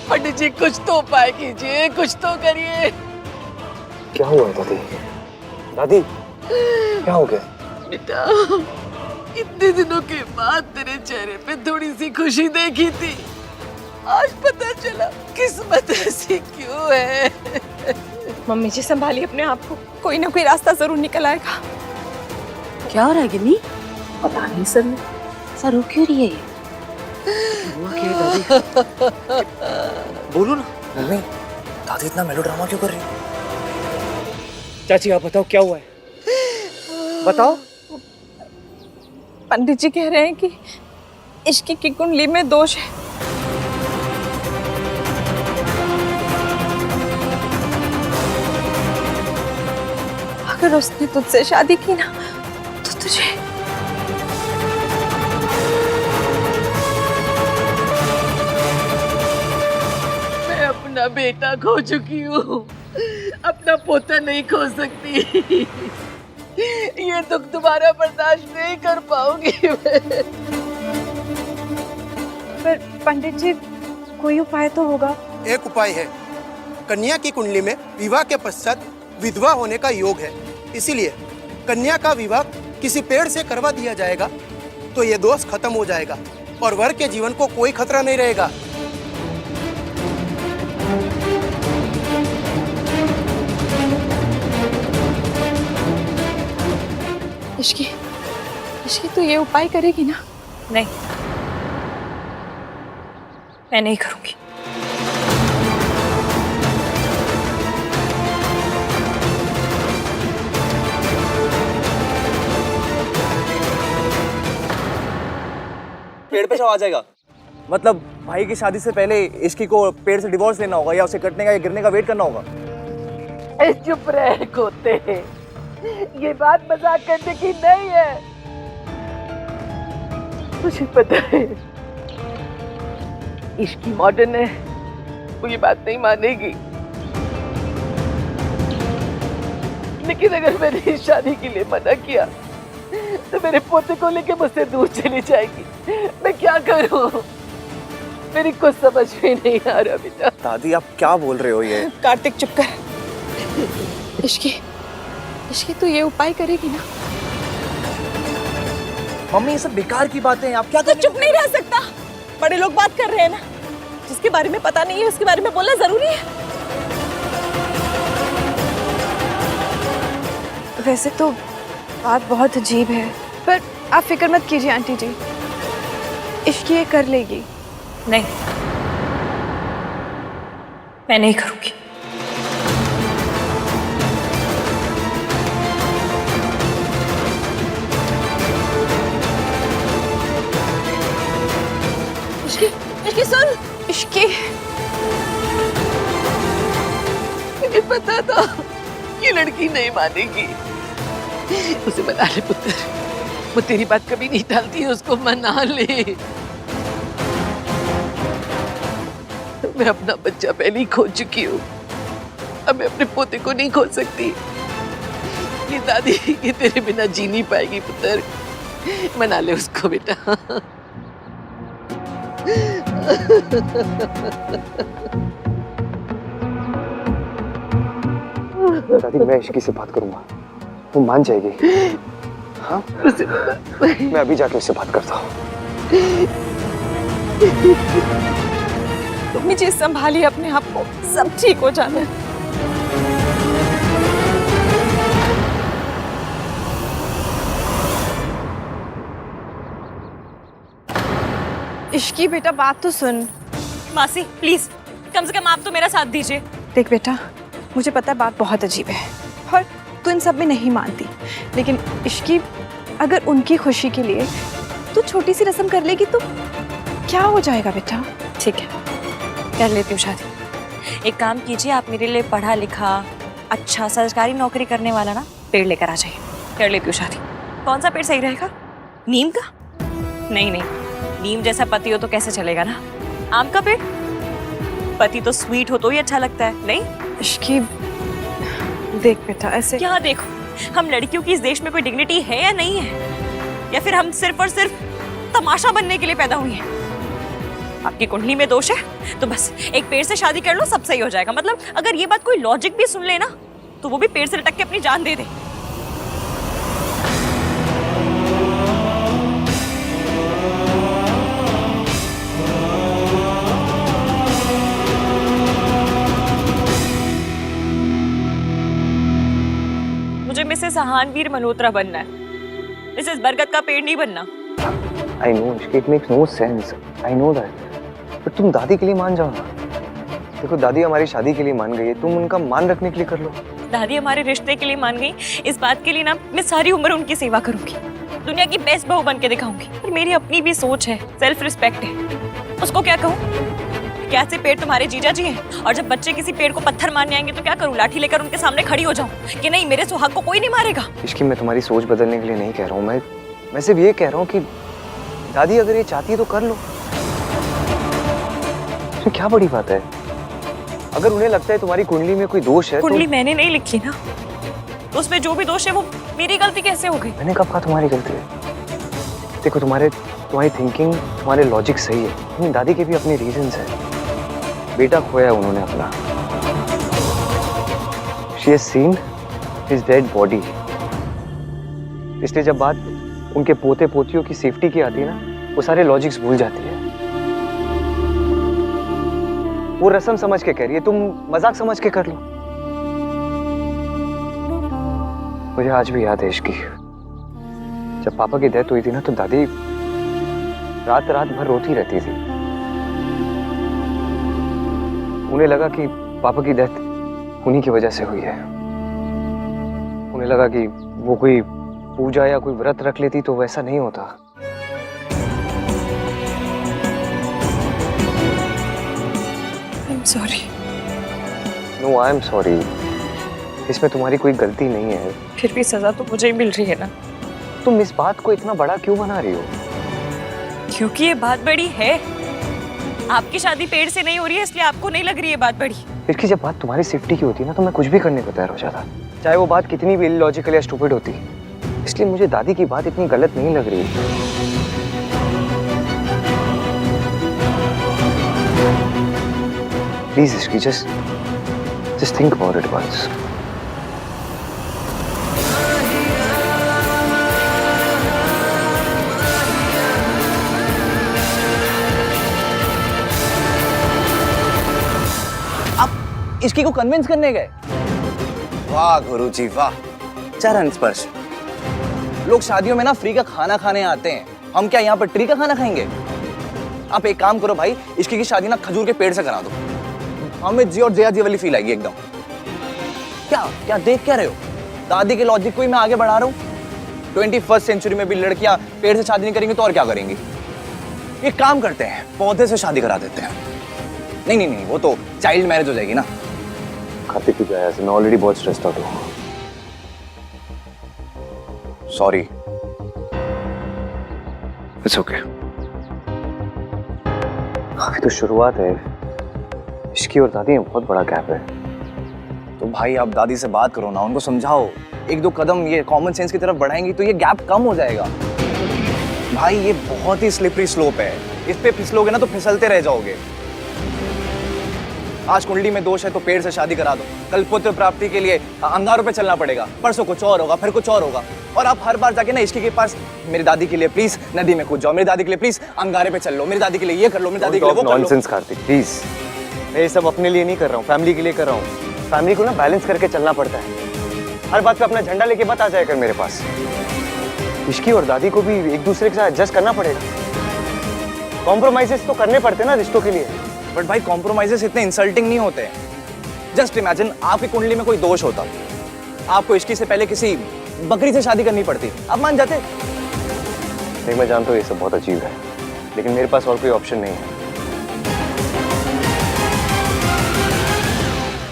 पंडित जी कुछ तो उपाय कीजिए, कुछ तो करिए। क्या हुआ है दादी? दादी क्या हो गया? बेटा, इतने दिनों के बाद तेरे चेहरे पे थोड़ी सी खुशी देखी थी, आज पता चला किस्मत ऐसी क्यों है। मम्मी जी संभालिए अपने आप को, कोई ना कोई रास्ता जरूर निकल आएगा। क्या हो रहा है गिन्नी? पता नहीं सर, सर रो क्यों रही है ये? हुआ क्या है दादी? बोलो ना। मम्मी, दादी इतना मेलोड्रामा क्यों कर रही है? चाची आप बताओ क्या हुआ है, बताओ। पंडित जी कह रहे हैं कि इश्क की कुंडली में दोष है। अगर उसने तुझसे शादी की ना तो तुझे मैं अपना बेटा खो चुकी हूँ, अपना पोता नहीं खो सकती। ये दुख दोबारा बर्दाश्त नहीं कर पाऊंगी मैं। पर पंडित जी कोई उपाय तो होगा। एक उपाय है, कन्या की कुंडली में विवाह के पश्चात विधवा होने का योग है, इसीलिए कन्या का विवाह किसी पेड़ से करवा दिया जाएगा तो ये दोष खत्म हो जाएगा और वर के जीवन को कोई खतरा नहीं रहेगा। इश्की तो ये उपाय करेगी ना? नहीं, मैं नहीं करूंगी। पेड़ पे आ जाएगा मतलब भाई की शादी से पहले इश्की को पेड़ से डिवोर्स लेना होगा या उसे कटने का या गिरने का वेट करना होगा। चुप रह कोते, ये बात मजाक करने की नहीं है। तुझे पता है इश्की मॉडर्न है, वो ये बात नहीं मानेगी। लेकिन अगर मैंने इस शादी के लिए मना किया तो मेरे पोते को लेके मुझसे दूर चली जाएगी। मैं क्या करूं? मेरी कुछ समझ में नहीं आ रहा बेटा। दादी आप क्या बोल रहे हो ये? कार्तिक चुप कर। इश्की तो ये उपाय करेगी ना? मम्मी ये सब बेकार की बातें हैं, आप क्या तो चुप नहीं रह सकता। बड़े लोग बात कर रहे हैं ना, जिसके बारे में पता नहीं है उसके बारे में बोलना जरूरी है। वैसे तो बात बहुत अजीब है, पर आप फिक्र मत कीजिए आंटी जी, इश्की ये कर लेगी। नहीं, मैं नहीं करूंगी। इश्की सुन, इश्की मुझे पता था ये लड़की नहीं मानेगी। उसे मना ले पुत्र, वो तेरी बात कभी नहीं टालती, उसको मना ले। मैं अपना बच्चा पहले ही खो चुकी हूँ, अब मैं अपने पोते को नहीं खो सकती। ये दादी ये तेरे बिना जी नहीं पाएगी पुत्र, मना ले उसको बेटा। दादी मैं इश्की से बात करूंगा, वो मान जाएगी। हाँ मैं अभी जाके उससे बात करता हूँ। मम्मी जी संभालिए अपने आप को, सब ठीक हो जाना है। इश्की बेटा बात तो सुन। मासी प्लीज कम से कम आप तो मेरा साथ दीजिए। देख बेटा, मुझे पता है बात बहुत अजीब है और तू इन सब में नहीं मानती, लेकिन इश्की अगर उनकी खुशी के लिए तू छोटी सी रस्म कर लेगी तो क्या हो जाएगा बेटा? ठीक है, कर लेती हूँ शादी। एक काम कीजिए, आप मेरे लिए पढ़ा लिखा अच्छा सरकारी नौकरी करने वाला ना पेड़ लेकर आ जाइए, कर लेती हूँ शादी। कौन सा पेड़ सही रहेगा? नीम का? नहीं नहीं, नीम जैसा पति हो तो कैसे चलेगा ना। आम का पेड़? पति तो स्वीट हो तो ही अच्छा लगता है। नहीं इश्की देख बेटा, ऐसे क्या देखो, हम लड़कियों की इस देश में कोई डिग्निटी है या नहीं है, या फिर हम सिर्फ और सिर्फ तमाशा बनने के लिए पैदा हुई हैं? आपकी कुंडली में दोष है तो बस एक पेड़ से शादी कर लो, सब सही हो जाएगा। मतलब अगर ये बात कोई लॉजिक भी सुन ले ना तो वो भी पेड़ से लटक के अपनी जान दे दे। मुझे मिसेस आहानवीर मल्होत्रा बनना है, मिसेस बरगद का पेड़ नहीं बनना। आई नो इश्की, it makes no sense, I know that, but तुम दादी के लिए मान जाओ ना। देखो दादी हमारी शादी के लिए मान गई है, तुम उनका मान रखने के लिए कर लो। दादी हमारे रिश्ते के लिए मान गई, इस बात के लिए ना मैं सारी उम्र उनकी सेवा करूंगी, दुनिया की बेस्ट बहू बन के दिखाऊंगी। पर मेरी अपनी भी सोच है, सेल्फ रिस्पेक्ट है, उसको क्या कहूँ? क्या से पेड़ तुम्हारे जीजा जी हैं और जब बच्चे किसी पेड़ को पत्थर मारने आएंगे तो क्या करूँ? लाठी लेकर उनके सामने खड़ी हो जाऊँ कि नहीं मेरे सुहाग को कोई नहीं मारेगा? इश्की मैं तुम्हारी सोच बदलने के लिए नहीं कह रहा हूँ, मैं सिर्फ ये कह रहा हूँ कि दादी अगर ये चाहती है तो कर लो, इसमें क्या बड़ी बात है? अगर उन्हें लगता है तुम्हारी कुंडली में कोई दोष है कुंडली मैंने नहीं लिखी ना, तो उसमें जो भी दोष है वो मेरी गलती कैसे हो गई? मैंने कब कहा तुम्हारी गलती है? देखो तुम्हारी थिंकिंग, तुम्हारे लॉजिक सही है, लेकिन दादी के भी अपने रीजंस हैं। बेटा खोया उन्होंने अपना, she has seen his dead body, इसलिए जब बात उनके पोते पोतियों की सेफ्टी की आती है ना, वो सारे लॉजिक्स भूल जाती है। वो रस्म समझ के कह रही है, तुम मजाक समझ के कर लो। मुझे आज भी याद है इश्की, जब पापा की डेथ हुई थी ना तो दादी रात रात भर रोती रहती थी। उन्हें लगा कि पापा की डेथ उन्हीं की वजह से हुई है। उन्हें लगा कि वो कोई पूजा या कोई व्रत रख लेती तो वैसा नहीं होता। I'm sorry. No, I am sorry. इसमें तुम्हारी कोई गलती नहीं है। फिर भी सजा तो मुझे ही मिल रही है ना। तुम इस बात को इतना बड़ा क्यों बना रही हो? क्योंकि ये बात बड़ी है। आपकी शादी पेड़ से नहीं हो रही है इसलिए आपको नहीं लग रही है बात बड़ी। इसकी जब बात तुम्हारी सेफ्टी की होती है ना तो मैं कुछ भी करने को तैयार हो जाता, चाहे वो बात कितनी भी इलॉजिकल या स्टूपिड होती। इसलिए मुझे दादी की बात इतनी गलत नहीं लग रही। प्लीज इसकी just think about it once. इसकी को कन्विंस करने गए? वाह गुरुजी वाह, चरण स्पर्श। लोग शादियों में ना फ्री का खाना खाने आते हैं, हम क्या यहाँ पर ट्री का खाना खाएंगे? आप एक काम करो भाई, इसकी की शादी ना खजूर के पेड़ से करा दो, हमें जी और जया जी वाली फील आएगी एकदम। क्या क्या देख क्या रहे हो? दादी के लॉजिक को ही मैं आगे बढ़ा रहा हूँ। 21st सेंचुरी में भी लड़कियां पेड़ से शादी नहीं करेंगी तो और क्या करेंगी? ये काम करते हैं, पौधे से शादी करा देते हैं। नहीं नहीं नहीं, वो तो चाइल्ड मैरिज हो जाएगी ना। कार्तिक की वजह से मैं ऑलरेडी बहुत स्ट्रेस्ड आउट हूँ। सॉरी। It's okay. अभी तो शुरुआत है, इसकी और दादी में बहुत बड़ा गैप है। तो भाई आप दादी से बात करो ना, उनको समझाओ, एक दो कदम ये कॉमन सेंस की तरफ बढ़ाएंगी तो ये गैप कम हो जाएगा। भाई ये बहुत ही स्लिपरी स्लोप है, इस पे फिसलोगे ना तो फिसलते रह जाओगे। आज कुंडली में दोष है तो पेड़ से शादी करा दो, कल पुत्र प्राप्ति के लिए अंगारों पे चलना पड़ेगा, परसों कुछ और होगा, फिर कुछ और होगा, और आप हर बार जाके ना इसकी के पास मेरी दादी के लिए प्लीज नदी में कूद जाओ, मेरी दादी के लिए प्लीज अंगारे पे चल लो, मेरी दादी के लिए ये कर लो, मेरी दादी के लिए वो कर लो। नॉनसेंस कार्तिक प्लीज, मैं ये सब अपने लिए नहीं कर रहा हूँ, फैमिली के लिए कर रहा हूँ। फैमिली को ना बैलेंस करके चलना पड़ता है, हर बात पे अपना झंडा लेके मत आ जाए कर मेरे पास। इसकी और दादी को भी एक दूसरे के साथ एडजस्ट करना पड़ेगा, कॉम्प्रोमाइजेस तो करने पड़ते हैं ना रिश्तों के लिए। बट भाई कॉम्प्रोमाइजेस इतने इंसल्टिंग नहीं होते। जस्ट इमेजिन आपकी कुंडली में कोई दोष होता, आपको इसकी से पहले किसी बकरी से शादी करनी पड़ती, आप मान जाते? नहीं, मैं जानता हूँ ये सब बहुत अजीब है, लेकिन मेरे पास और कोई ऑप्शन नहीं है।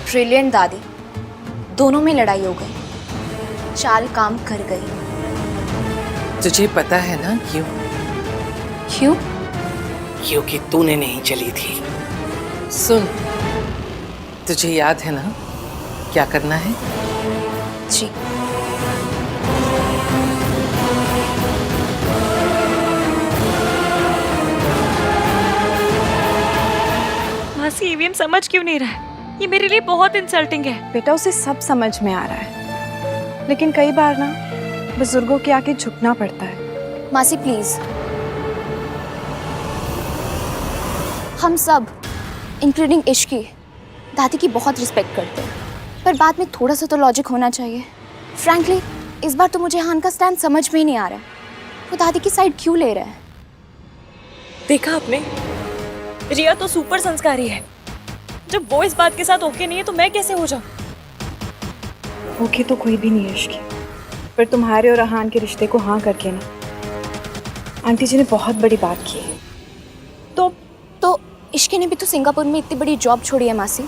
ब्रिलियंट दादी, दोनों में लड़ाई हो गई, चाल काम कर गई। तुझे पता है ना क्यों? क्यों? क्योंकि तूने नहीं चली थी। सुन, तुझे याद है ना क्या करना है? जी। समझ क्यों नहीं रहा है? ये मेरे लिए बहुत इंसल्टिंग है। बेटा उसे सब समझ में आ रहा है, लेकिन कई बार ना बुजुर्गों के आगे झुकना पड़ता है। मासी प्लीज, हम सब इंक्लूडिंग इश्की दादी की बहुत रिस्पेक्ट करते हैं, पर बाद में थोड़ा सा तो लॉजिक होना चाहिए। फ्रैंकली इस बार तो मुझे हान का स्टैंड समझ में ही नहीं आ रहा है। वो दादी की साइड क्यों ले रहा है? देखा आपने, रिया तो सुपर संस्कारी है। जब वो इस बात के साथ ओके नहीं है तो मैं कैसे हो जाऊं? ओके तो कोई भी नहीं है इश्की, पर तुम्हारे और अहान के रिश्ते को हाँ करके ना आंटी जी ने बहुत बड़ी बात की है। तो इश्की ने भी तो सिंगापुर में इतनी बड़ी जॉब छोड़ी है मासी।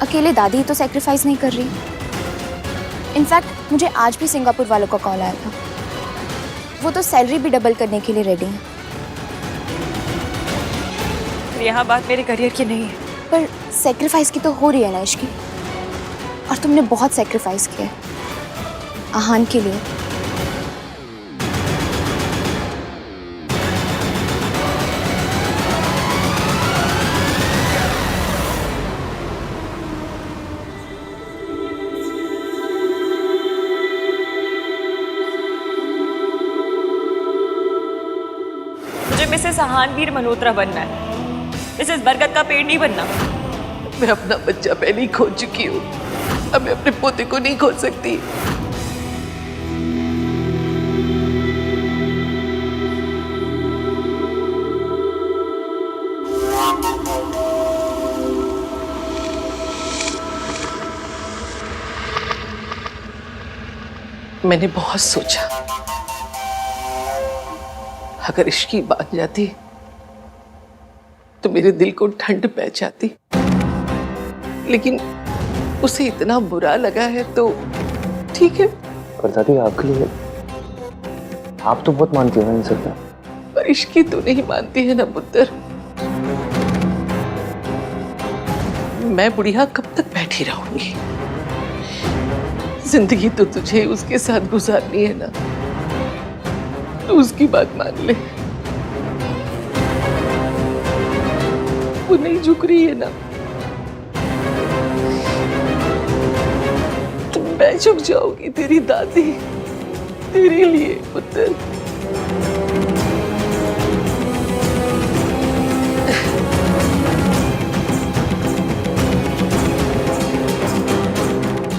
अकेले दादी तो सैक्रिफाइस नहीं कर रही। इनफैक्ट मुझे आज भी सिंगापुर वालों का कॉल आया था, वो तो सैलरी भी डबल करने के लिए रेडी हैं। यहाँ बात मेरे करियर की नहीं है, पर सैक्रिफाइस की तो हो रही है ना इश्की, और तुमने बहुत सैक्रिफाइस किया है अहान के लिए। मुझे मिसेस अहानवीर मल्होत्रा बनना है, मिसेस बरगद का पेड़ नहीं बनना। मैं अपना बच्चा पहले ही खो चुकी हूँ, अब मैं अपने पोते को नहीं खो सकती। मैंने बहुत सोचा, अगर इश्की बात जाती तो मेरे दिल को ठंड पै जाती, लेकिन उसे इतना बुरा लगा है तो ठीक है। पर दादी आपके लिए आप तो बहुत मानती हो ना इन सब में। पर इश्की तो नहीं मानती है ना पुत्र। मैं बुढ़िया कब तक बैठी रहूंगी? जिंदगी तो तुझे उसके साथ गुजारनी है ना, तो उसकी बात मान ले। वो नहीं झुक रही है ना, तो मैं झुक जाऊंगी तेरी दादी, तेरे लिए पुत्र।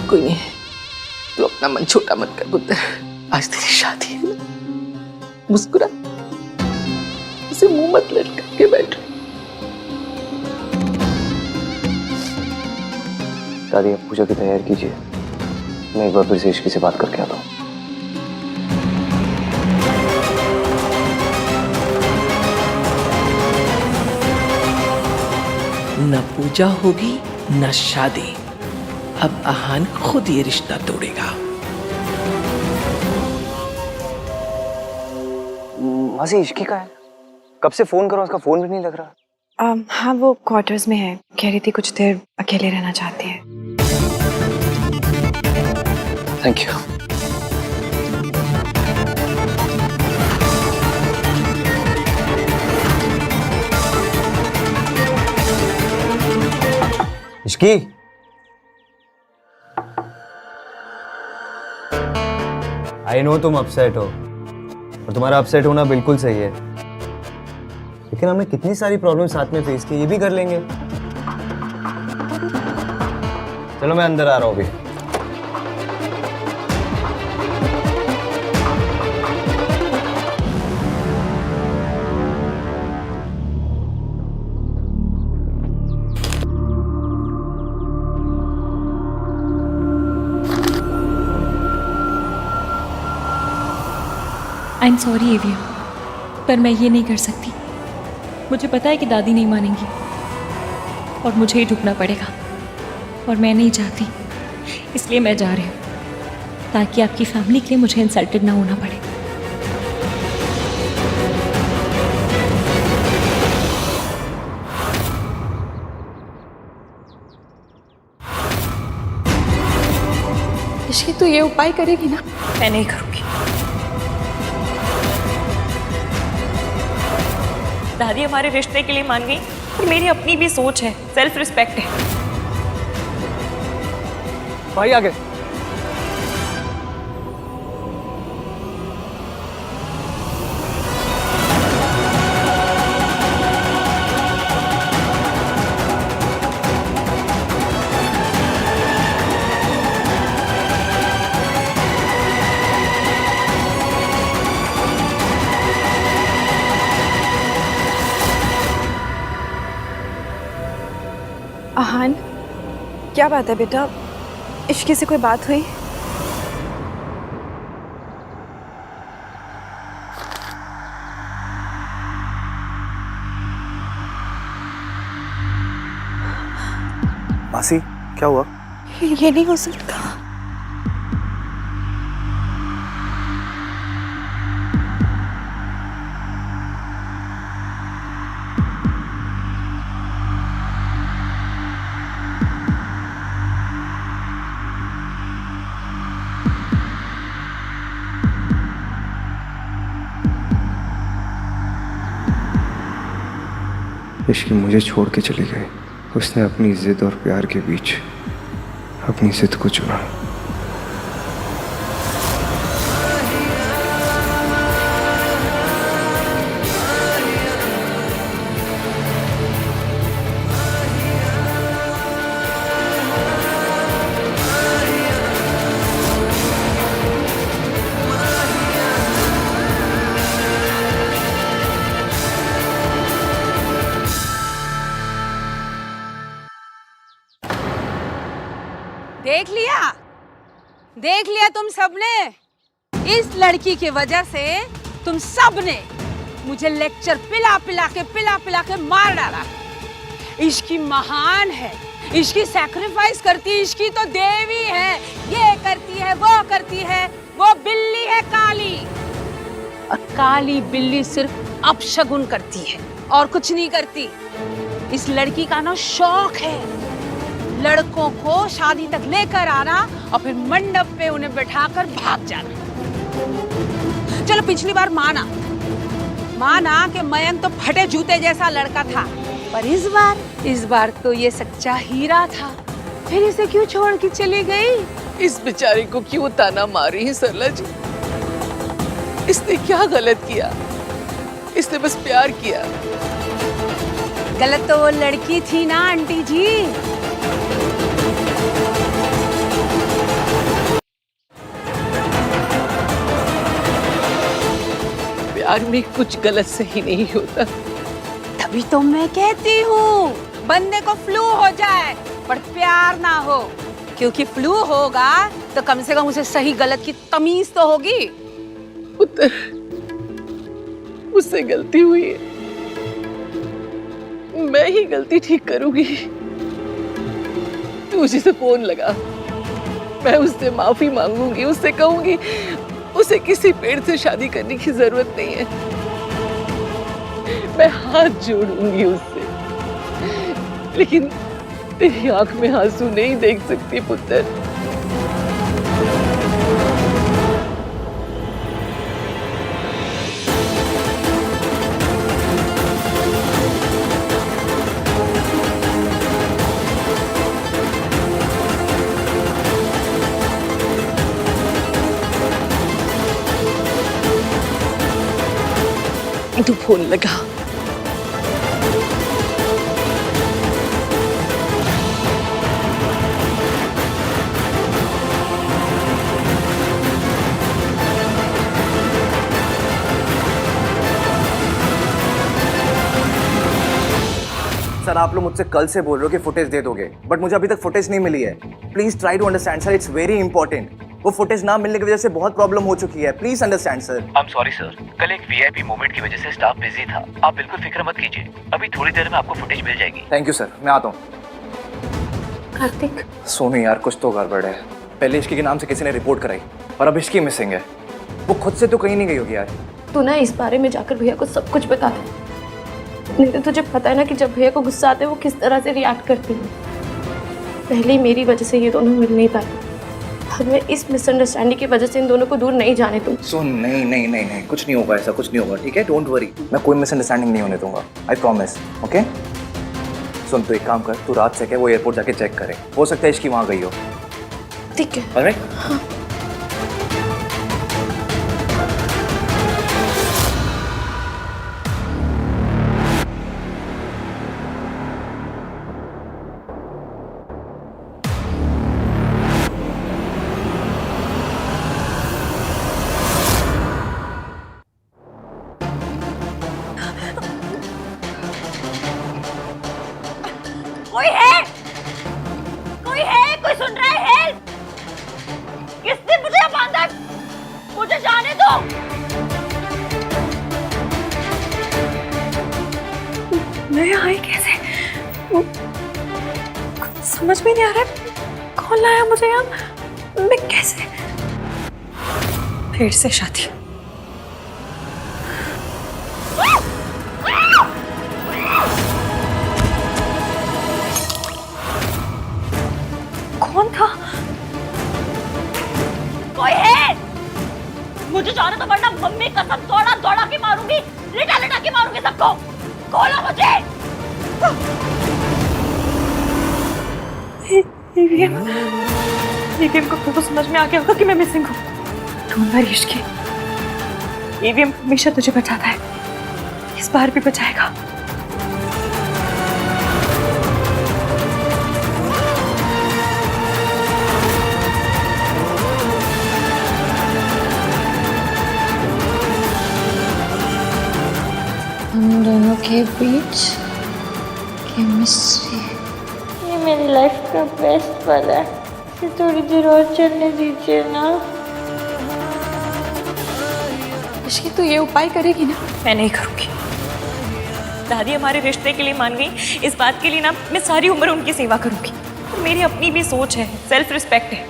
कोई नहीं, तू अपना मन छोटा मत कर पुत्र। आज तेरी शादी है ना, मुस्कुरा, उसे मुंह मत लटका के बैठो। दादी आप पूजा की तैयारी कीजिए, मैं एक बार फिर से इश्की से बात करके आता हूँ। न पूजा होगी न शादी, अब अहान खुद ये रिश्ता तोड़ेगा। मासी इश्की का है, कब से फोन करो उसका फोन भी नहीं लग रहा। हाँ वो क्वार्टर्स में है, कह रही थी कुछ देर अकेले रहना चाहती है। Thank you. Ishki, I know तुम अपसेट हो, और तुम्हारा अपसेट होना बिल्कुल सही है, लेकिन हमने कितनी सारी प्रॉब्लम साथ में फेस की, ये भी कर लेंगे। चलो मैं अंदर आ रहा हूँ अभी। आई एम सॉरी एवियम, पर मैं ये नहीं कर सकती। मुझे पता है कि दादी नहीं मानेंगी और मुझे ही झुकना पड़ेगा, और मैं नहीं चाहती, इसलिए मैं जा रही हूँ ताकि आपकी फैमिली के लिए मुझे इंसल्टेड ना होना पड़े। इश्की तो ये उपाय करेगी ना? मैं नहीं करूँगी। दादी हमारे रिश्ते के लिए मान गई, पर मेरी अपनी भी सोच है, सेल्फ रिस्पेक्ट है। भाई आ गए। आहान, क्या बात है बेटा? इश्की से कोई बात हुई? मासी क्या हुआ? ये नहीं हो सकता। इश्की मुझे छोड़ के चली गई। उसने अपनी जिद और प्यार के बीच अपनी जिद को चुना। देख लिया तुम सबने। इस लड़की की वजह से तुम सबने मुझे लेक्चर पिला पिला के मार डाला। इश्की महान है, इश्की सैक्रिफाइस करती है, इश्की तो देवी है। ये करती है, वो बिल्ली है काली। और काली बिल्ली सिर्फ अपशगुन करती है और कुछ नहीं करती। इस लड़की का ना शौक है लड़कों को शादी तक लेकर आना और फिर मंडप पे उन्हें बैठाकर भाग जाना। चलो पिछली बार माना कि मयंक तो फटे जूते जैसा लड़का था, पर इस बार तो ये सच्चा हीरा था। फिर इसे क्यों छोड़ के चली गई? इस बेचारे को क्यों ताना मारी है सरला जी? इसने क्या गलत किया? इसने बस प्यार किया। गलत तो वो लड़की थी ना आंटी जी। प्यार में कुछ गलत सही नहीं होता। तभी तो मैं कहती हूँ बंदे को फ्लू हो जाए पर प्यार ना हो, क्योंकि फ्लू होगा तो कम से कम उसे सही गलत की तमीज तो होगी। पुत्र, मुझसे गलती हुई है, मैं ही गलती ठीक करूंगी। तू उसी से फोन लगा, मैं उससे माफी मांगूंगी, उससे कहूंगी उसे किसी पेड़ से शादी करने की जरूरत नहीं है। मैं हाथ जोड़ूंगी उससे, लेकिन तेरी आंख में आंसू नहीं देख सकती पुत्र। तू फोन लगा। सर आप लोग मुझसे कल से बोल रहे हो कि फुटेज दे दोगे, बट मुझे अभी तक फुटेज नहीं मिली है। Please try to understand sir, it's very important. वो फुटेज ना मिलने की वजह से बहुत प्रॉब्लम हो चुकी है। Please understand sir. I am sorry sir, कल एक वीआईपी मोमेंट की वजह से स्टाफ बिजी था। आप बिल्कुल फिक्र मत कीजिए, अभी थोड़ी देर में आपको फुटेज मिल जाएगी। थैंक यू सर, मैं आता हूँ। कार्तिक, सोनू यार कुछ तो गड़बड़ है। पहले इश्की के नाम से किसी ने रिपोर्ट कराई और अब इश्की मिसिंग है। वो खुद से तो कहीं नहीं गई होगी यार। तू ना इस बारे में जाकर भैया को सब कुछ बता दे, नहीं तो तुझे पता है ना कि जब भैया को गुस्सा आते है वो किस तरह से रिएक्ट करती है। पहले ही मेरी वजह से ये दोनों मिल नहीं पाए, अब मैं इस मिसअंडरस्टैंडिंग की वजह से इन दोनों को दूर नहीं जाने दूँ। सुन, नहीं नहीं नहीं नहीं, कुछ नहीं होगा, ऐसा कुछ नहीं होगा, ठीक है? डोंट वरी, मैं कोई मिसअंडरस्टैंडिंग नहीं होने दूंगा, आई प्रॉमिस। ओके सुन, तो एक काम कर, तू रात से क्या वो एयरपोर्ट जाके चेक करे, हो सकता है इसकी वहां गई हो। ठीक है। ऑलराइट? हाँ। कोई है? कोई है? कोई सुन रहा है? हेल्प! किसने मुझे बांधा? मुझे जाने दो। मैं आई कैसे? कुछ समझ में नहीं आ रहा है। कौन लाया मुझे यहाँ? मैं कैसे? फिर से शादी। कौन था? कोई है? मुझे जाने तो, वरना मम्मी कसम दौड़ा दौड़ा के मारूंगी, लिटा लिटा के मारूंगी सबको। खोलो मुझे। ईवीएम को तो समझ में आ गया होगा कि मैं मिसिंग हूँ। ढूंढ रही इश्की। ईवीएम हमेशा तुझे बचाता है, इस बार भी बचाएगा। हम दोनों के बीच केमिस्ट्री। ये मेरी लाइफ का बेस्ट पल है, इसे थोड़ी देर और चलने दीजिए ना। इश्की, तू ये उपाय करेगी ना? मैं नहीं करूंगी। दादी हमारे रिश्ते के लिए मान गई, इस बात के लिए ना मैं सारी उम्र उनकी सेवा करूंगी। तो मेरी अपनी भी सोच है, सेल्फ रिस्पेक्ट है।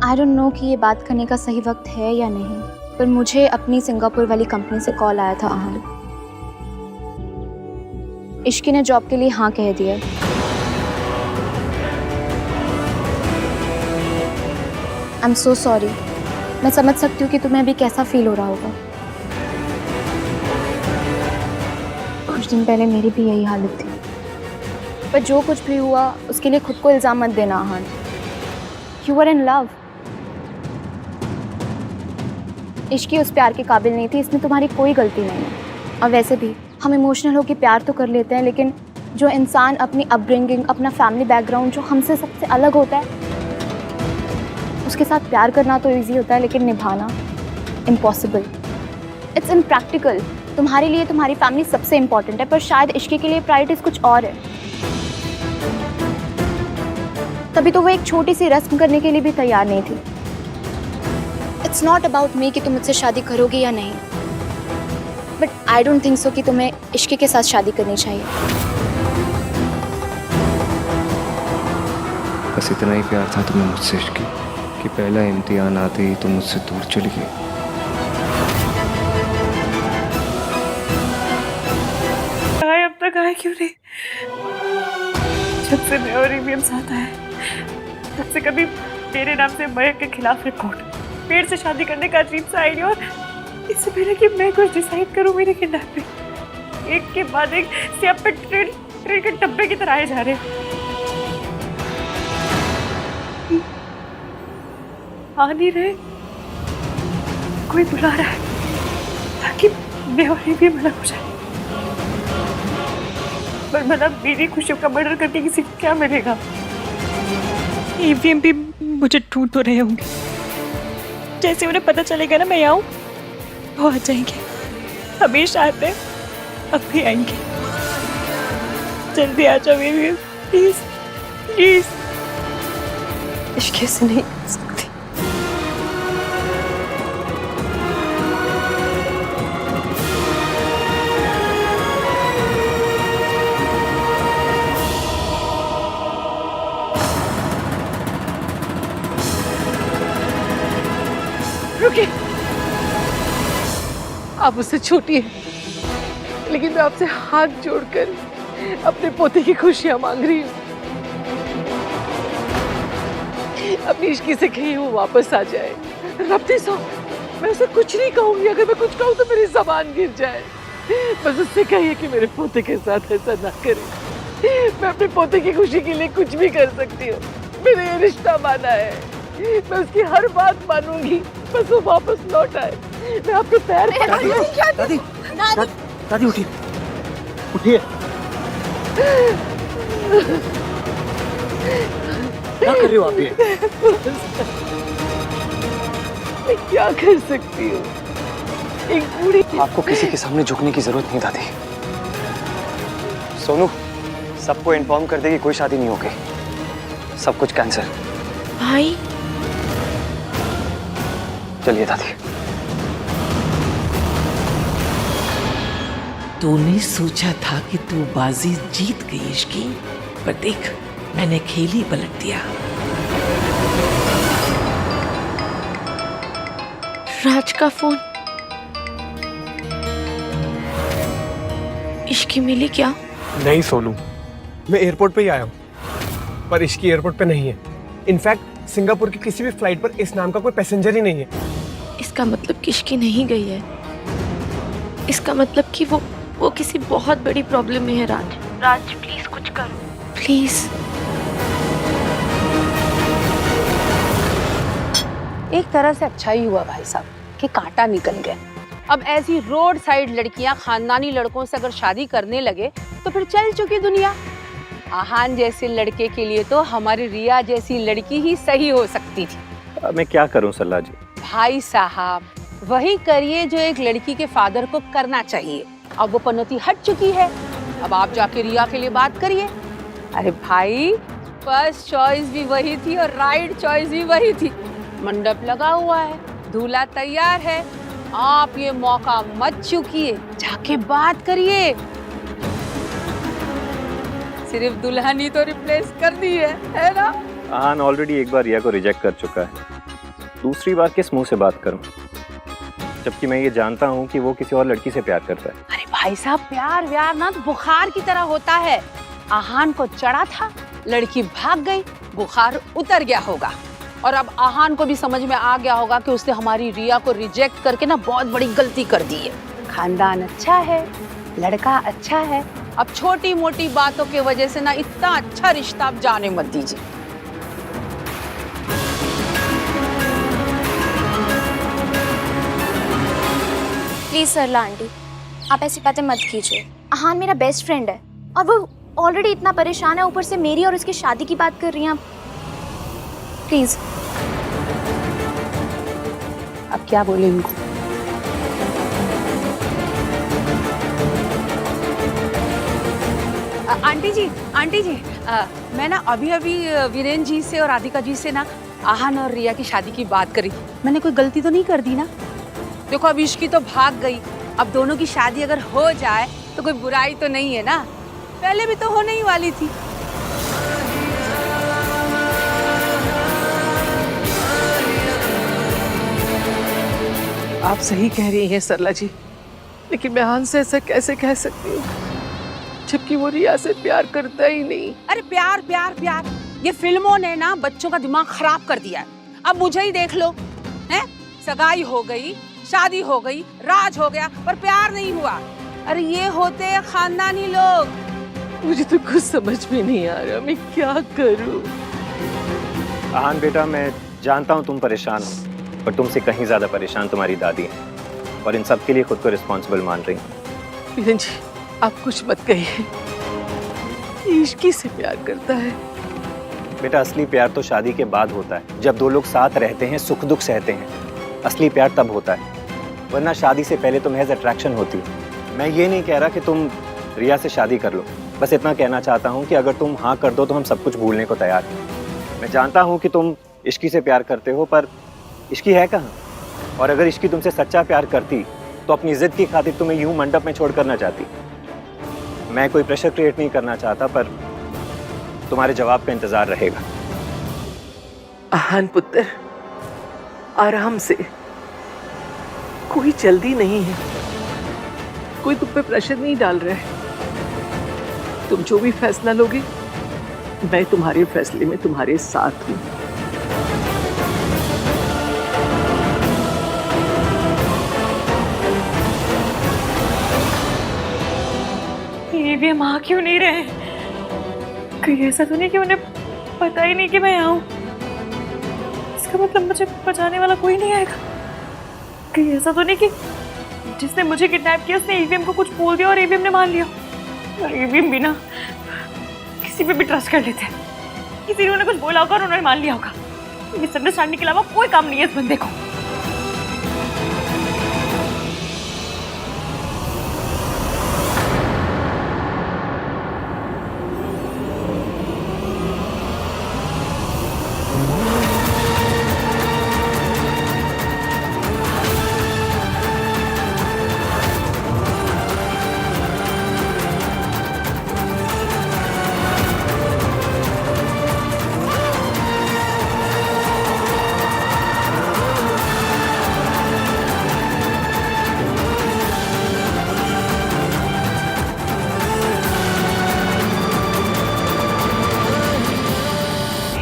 आई डोंट नो कि ये बात करने का सही वक्त है या नहीं, पर मुझे अपनी सिंगापुर वाली कंपनी से कॉल आया था आहान। इश्की ने जॉब के लिए हाँ कह दिया। आई एम सो सॉरी। मैं समझ सकती हूँ कि तुम्हें अभी कैसा फील हो रहा होगा। कुछ दिन पहले मेरी भी यही हालत थी, पर जो कुछ भी हुआ उसके लिए खुद को इल्ज़ाम मत देना Aahaan. You are in love. इश्की उस प्यार के काबिल नहीं थी, इसमें तुम्हारी कोई गलती नहीं है। और वैसे भी हम इमोशनल होकर प्यार तो कर लेते हैं, लेकिन जो इंसान अपनी अपब्रिंगिंग, अपना फैमिली बैकग्राउंड जो हमसे सबसे अलग होता है, उसके साथ प्यार करना तो इजी होता है, लेकिन निभाना इम्पॉसिबल। It's impractical. तुम्हारे लिए तुम्हारी फैमिली सबसे इम्पॉर्टेंट है, पर शायद इश्की के लिए प्रायोरिटीज कुछ और है। तभी तो वो एक छोटी सी रस्म करने के लिए भी तैयार नहीं थी। इट्स नॉट अबाउट मी कि तुम मुझसे शादी करोगी या नहीं, but I don't think so कि तुम्हें इश्की के साथ शादी करनी चाहिए। बस इतना ही प्यार था तुम्हें मुझसे इश्की, कि पहला इम्तिहान आते ही तुम मुझसे दूर चली गई। अब तक आए क्यों नहीं? जब से मैं और ईवीएम साथ आए, तब से कभी मेरे नाम से मयंक के खिलाफ रिपोर्ट, पेड़ से शादी करने का अजीब सा आइडिया, और इससे पहले कि मैं कुछ डिसाइड करूं, मेरे किडनैपिंग एक के बाद एक सियाप पे ट्रेन के डब्बे की तरह आए जा रहे हैं। आ नहीं रहे, कोई बुला रहा है ताकि मैं और ईवीएम अलग हो जाए। पर मतलब मेरी खुशियों का मर्डर करके किसी को क्या मिलेगा? ईवीएम भी मुझे ढूंढ तो रहे होंगे। जैसे उन्हें पता चलेगा ना मैं आऊं, वो आ जाएंगे। हमेशा आते हैं, अब भी आएंगे। जल्दी आ जाओ ईवीएम, प्लीज प्लीज। इश्क से नहीं कर सकती। रुकिए, आप मुझसे छोटी हैं, लेकिन मैं आपसे हाथ जोड़कर अपने पोते की खुशियां मांग रही हूँ। अपनी इश्की से कहीं वो वापस आ जाए। रब्ती सो, मैं उसे कुछ नहीं कहूंगी। अगर मैं कुछ कहूँ तो मेरी जबान गिर जाए। बस उससे कहिए कि मेरे पोते के साथ ऐसा ना करे। मैं अपने पोते की खुशी के लिए कुछ भी कर सकती हूँ। मैंने ये रिश्ता माना है, मैं उसकी हर बात मानूंगी, बस वो वापस लौट आए। मैं आपके पैर दादी दादी दादी उठिए उठिए। क्या कर रही हो आप ये? मैं क्या कर सकती हूँ? एक बूढ़ी। आपको किसी के सामने झुकने की जरूरत नहीं दादी। सोनू सबको इन्फॉर्म कर देगी कोई शादी नहीं होगी, सब कुछ कैंसिल। भाई चलिए दादी। तूने सोचा था कि तू बाजी जीत गई इश्की, पर देख मैंने खेल ही पलट दिया। राज का फोन। इश्की मिली क्या? नहीं सोनू, मैं एयरपोर्ट पे ही आया हूँ, पर इश्की एयरपोर्ट पे नहीं है। इनफैक्ट सिंगापुर की किसी भी फ्लाइट पर इस नाम का कोई पैसेंजर ही नहीं है। इसका मतलब कि इश्की नहीं गई है। इसका मतलब कि वो किसी बहुत बड़ी प्रॉब्लम में है। राज प्लीज कुछ करो प्लीज। एक तरह से अच्छा ही हुआ भाई साहब कि कांटा निकल गया। अब ऐसी रोड साइड लड़कियां खानदानी लड़कों से अगर शादी करने लगे तो फिर चल चुकी दुनिया। आहान जैसे लड़के के लिए तो हमारी रिया जैसी लड़की ही सही हो सकती थी। मैं क्या करूं सल्ला जी? भाई साहब वही करिए जो एक लड़की के फादर को करना चाहिए। अब वो पनौती हट चुकी है, अब आप जाके रिया के लिए बात करिए। अरे भाई फर्स्ट चॉइस भी वही थी और राइट चॉइस भी वही थी। मंडप लगा हुआ है, दूल्हा तैयार है, आप ये मौका मत चूकिए, जाके बात करिए। सिर्फ दुल्हन ही तो रिप्लेस कर दी है ना? आहान ऑलरेडी एक बार रिया को रिजेक्ट कर चुका है, दूसरी बार किस मुंह से बात करूं, जबकि मैं ये जानता हूं कि वो किसी और लड़की से प्यार करता है। अरे भाई साहब प्यार व्यार ना तो बुखार की तरह होता है। आहान को चढ़ा था, लड़की भाग गई, बुखार उतर गया होगा और अब आहान को भी समझ में आ गया होगा कि उसने हमारी रिया को रिजेक्ट करके ना बहुत बड़ी गलती कर दी है। खानदान अच्छा है, लड़का अच्छा है, अब छोटी मोटी बातों की वजह से ना इतना अच्छा रिश्ता आप जाने मत दीजिए। प्लीज सरला आंटी, आप ऐसी बातें मत कीजिए। आहान मेरा बेस्ट फ्रेंड है और वो ऑलरेडी इतना परेशान है, ऊपर से मेरी और उसकी शादी की बात कर रही हैं आप। प्लीज। अब क्या बोले इनको? आंटी जी मैं ना अभी वीरेन जी से और राधिका जी से ना आहान और रिया की शादी की बात करी। मैंने कोई गलती तो नहीं कर दी ना? देखो अब इश्की तो भाग गई, अब दोनों की शादी अगर हो जाए तो कोई बुराई तो नहीं है ना? पहले भी तो होने ही वाली थी। आप सही कह रही हैं सरला जी, लेकिन मैं आहान से ऐसा कैसे कह सकती हूँ जबकि वो रिया से प्यार करता ही नहीं। अरे प्यार प्यार प्यार, ये फिल्मों ने ना बच्चों का दिमाग खराब कर दिया है। अब मुझे ही देख लो, हैं? सगाई हो गई, शादी हो गई, राज हो गया, पर प्यार नहीं हुआ। अरे ये होते हैं खानदानी लोग। मुझे तो कुछ समझ में नहीं आ रहा, मैं क्या करूं? आहान बेटा, मैं जानता हूँ तुम परेशान हो, पर तुमसे कहीं ज्यादा परेशान तुम्हारी दादी है और इन सब के लिए खुद को रिस्पॉन्सिबल मान रही हूँ। वीरेन जी आप कुछ मत कहिए, इश्की से प्यार करता है। बेटा असली प्यार तो शादी के बाद होता है, जब दो लोग साथ रहते हैं, सुख दुख सहते हैं। असली प्यार तब होता है, वरना शादी से पहले तो महज अट्रैक्शन होती है। मैं ये नहीं कह रहा कि तुम रिया से शादी कर लो, बस इतना कहना चाहता हूँ कि अगर तुम हाँ कर दो तो हम सब कुछ भूलने को तैयार हैं। मैं जानता हूँ कि तुम इश्की से प्यार करते हो, पर इश्की है कहाँ? और अगर इश्की तुमसे सच्चा प्यार करती तो अपनी जिद की खातिर तुम्हें यूं मंडप में छोड़ कर ना जाती। मैं कोई प्रेशर क्रिएट नहीं करना चाहता, पर तुम्हारे जवाब का इंतजार रहेगा। आहान पुत्र, आराम से, कोई जल्दी नहीं है, कोई तुम पे प्रेशर नहीं डाल रहा है। तुम जो भी फैसला लोगे मैं तुम्हारे फैसले में तुम्हारे साथ हूं। ईवीएम आ क्यों नहीं रहे? कहीं ऐसा तो नहीं कि उन्हें पता ही नहीं कि मैं यहाँ हूँ? इसका मतलब मुझे बचाने वाला कोई नहीं आएगा? कहीं ऐसा तो नहीं कि जिसने मुझे किडनैप किया उसने ईवीएम को कुछ बोल दिया और ईवीएम ने मान लिया? और ईवीएम भी ना किसी पे भी ट्रस्ट कर लेते हैं। किसी ने उन्हें कुछ बोला होगा और उन्होंने मान लिया होगा। मिसअंडरस्टैंडिंग के अलावा कोई काम नहीं है इस बंदे को।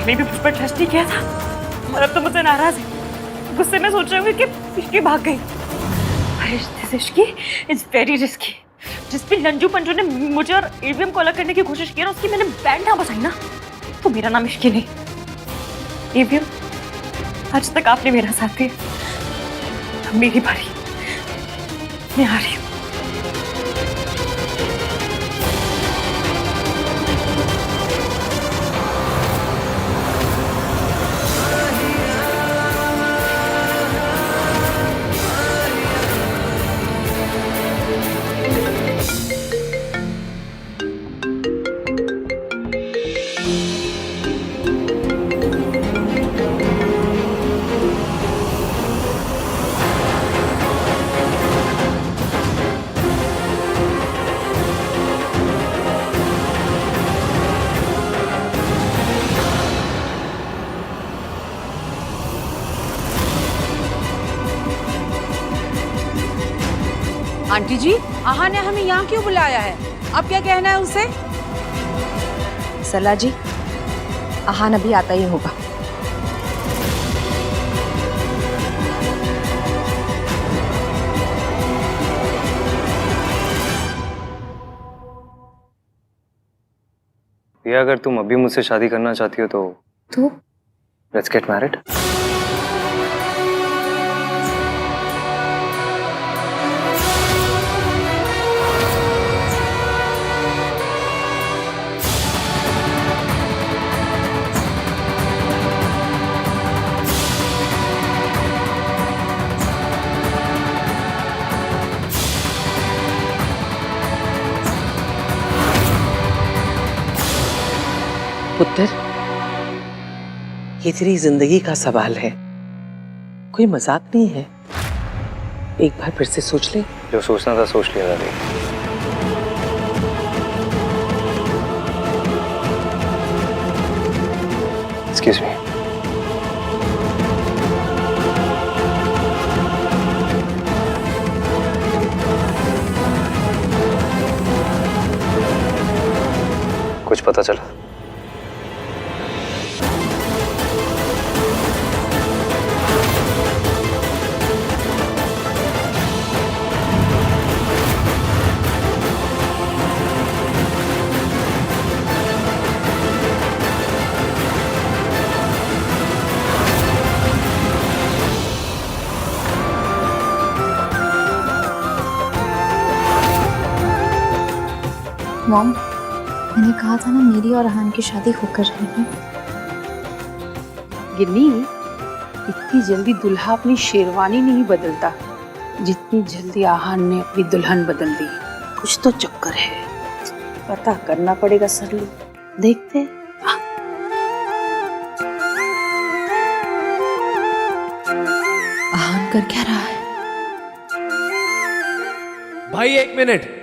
मैं भी मुझ पर ट्रस्ट नहीं किया था और अब तो मुझसे नाराज है। गुस्से में सोच रही हूँ कि इश्की भाग गई। Ishki is very risky. जिस भी लंजू पंजू ने मुझे और ईवीएम को अलग करने की कोशिश की ना, उसकी मैंने बैंड ना बजाई ना, तो मेरा नाम इश्की नहीं। ईवीएम, आज तक आपने मेरा साथ दिया, मेरी बारी, मैं आ रही हूँ। आंटी जी, आहा ने हमें यहाँ क्यों बुलाया है? अब क्या कहना है उसे? सरला जी, आहान अभी आता ही होगा। या अगर तुम अभी मुझसे शादी करना चाहती हो तो लेट्स गेट मैरिड। पुत्र, ये तेरी जिंदगी का सवाल है, कोई मजाक नहीं है। एक बार फिर से सोच ले। जो सोचना था सोच लिया दादी। Excuse me. कुछ पता चला? मॉम, मैंने कहा था ना मेरी और आहान की शादी होकर रहेगी। गिन्नी, इतनी जल्दी दुल्हा अपनी शेरवानी नहीं बदलता जितनी जल्दी आहान ने अपनी दुल्हन बदल दी। कुछ तो चक्कर है, पता करना पड़ेगा सरलू। देखते हैं। आहान कर क्या रहा है? भाई 1 मिनट।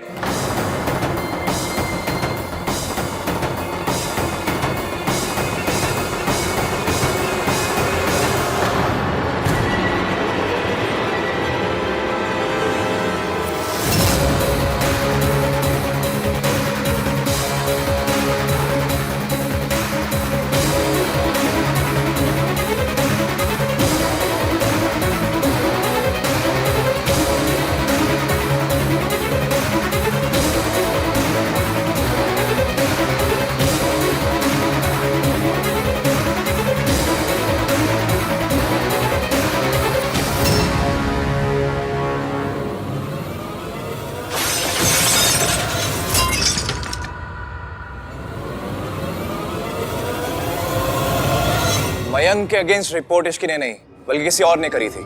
मयंक के अगेंस्ट रिपोर्ट इश्की ने नहीं बल्कि किसी और ने करी थी,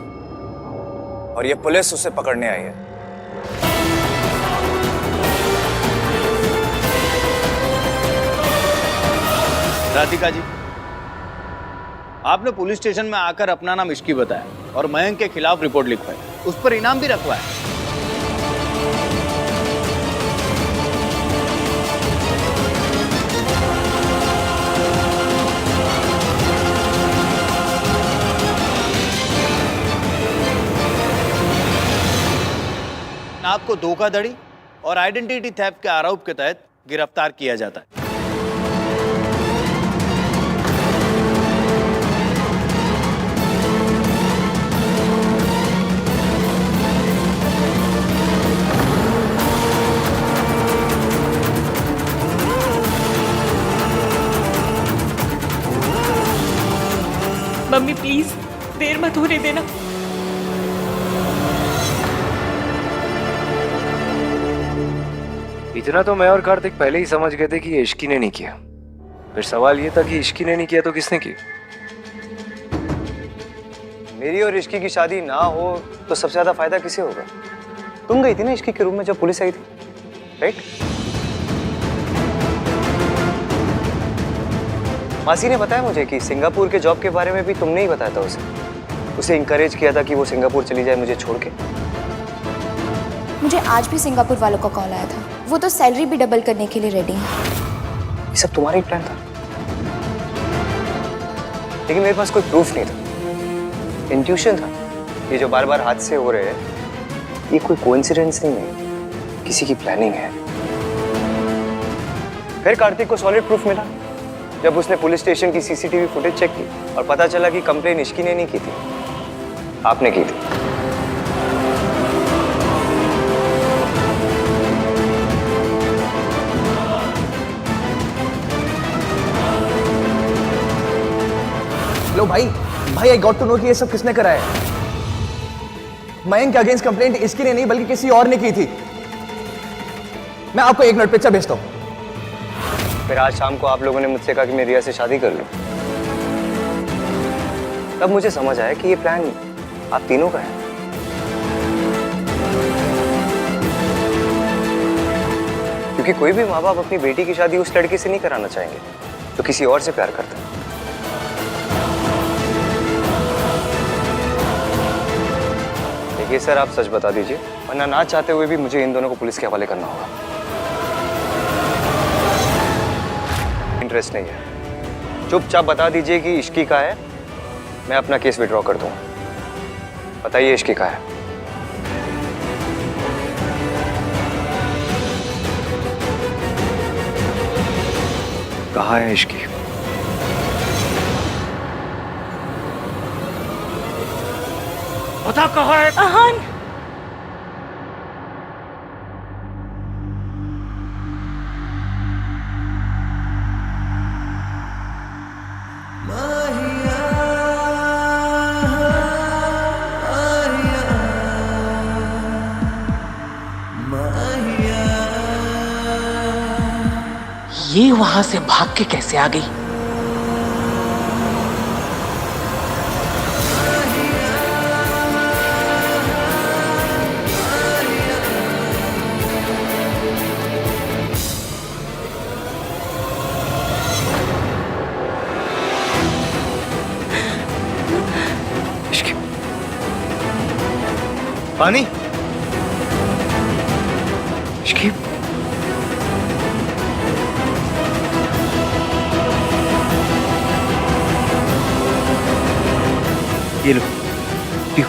और ये पुलिस उसे पकड़ने आई है। राधिका जी, आपने पुलिस स्टेशन में आकर अपना नाम इश्की बताया और मयंक के खिलाफ रिपोर्ट लिखवाई, उस पर इनाम भी रखवाया। आपको धोखाधड़ी और आइडेंटिटी थेफ्ट के आरोप के तहत गिरफ्तार किया जाता है। मम्मी प्लीज देर मत होने देना। इतना तो मैं और कार्तिक पहले ही समझ गए थे कि ये इश्की ने नहीं किया। फिर सवाल ये था कि इश्की ने नहीं किया तो किसने की? मेरी और इश्की की शादी ना हो तो सबसे ज्यादा फायदा किसे होगा? तुम गई थी ना इश्की के रूम में जब पुलिस आई थी, राइट? मासी ने बताया मुझे कि सिंगापुर के जॉब के बारे में भी तुमने ही बताया था उसे इंकरेज किया था कि वो सिंगापुर चली जाए मुझे छोड़ के। मुझे आज भी सिंगापुर वालों का कॉल आया था, वो तो सैलरी भी डबल करने के लिए रेडी हैं। ये सब तुम्हारा ही प्लान था, लेकिन मेरे पास कोई प्रूफ नहीं था, इंट्यूशन था। ये जो बार बार हादसे हो रहे हैं ये कोई कोइंसिडेंस नहीं है, किसी की प्लानिंग है। फिर कार्तिक को सॉलिड प्रूफ मिला जब उसने पुलिस स्टेशन की सीसीटीवी फुटेज चेक की और पता चला कि कंप्लेन इश्की ने नहीं की थी, आपने की थी। लो भाई आई गॉट टू नो कि ये सब किसने करा है। मयंक के अगेंस्ट कंप्लेंट इसकी ने नहीं बल्कि किसी और ने की थी। मैं आपको 1 मिनट पिक्चर भेजता हूं। फिर आज शाम को आप लोगों ने मुझसे कहा कि मैं रिया से शादी कर लूं, तब मुझे समझ आया कि ये प्लान आप तीनों का है। क्योंकि कोई भी माँ बाप अपनी बेटी की शादी उस लड़के से नहीं कराना चाहेंगे जो किसी और से प्यार करता है। देखिए सर, आप सच बता दीजिए, वरना ना चाहते हुए भी मुझे इन दोनों को पुलिस के हवाले करना होगा। इंटरेस्ट नहीं है, चुपचाप बता दीजिए कि इश्की का है, मैं अपना केस विड्रॉ कर दूंगा। बताइए इश्की का है। कहाँ है इश्की? पता कहाँ है? आहान, ये वहां से भाग के कैसे आ गई? पानी? इश्की? ये लो, पियो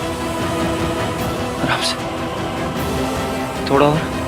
आराम से, थोड़ा और।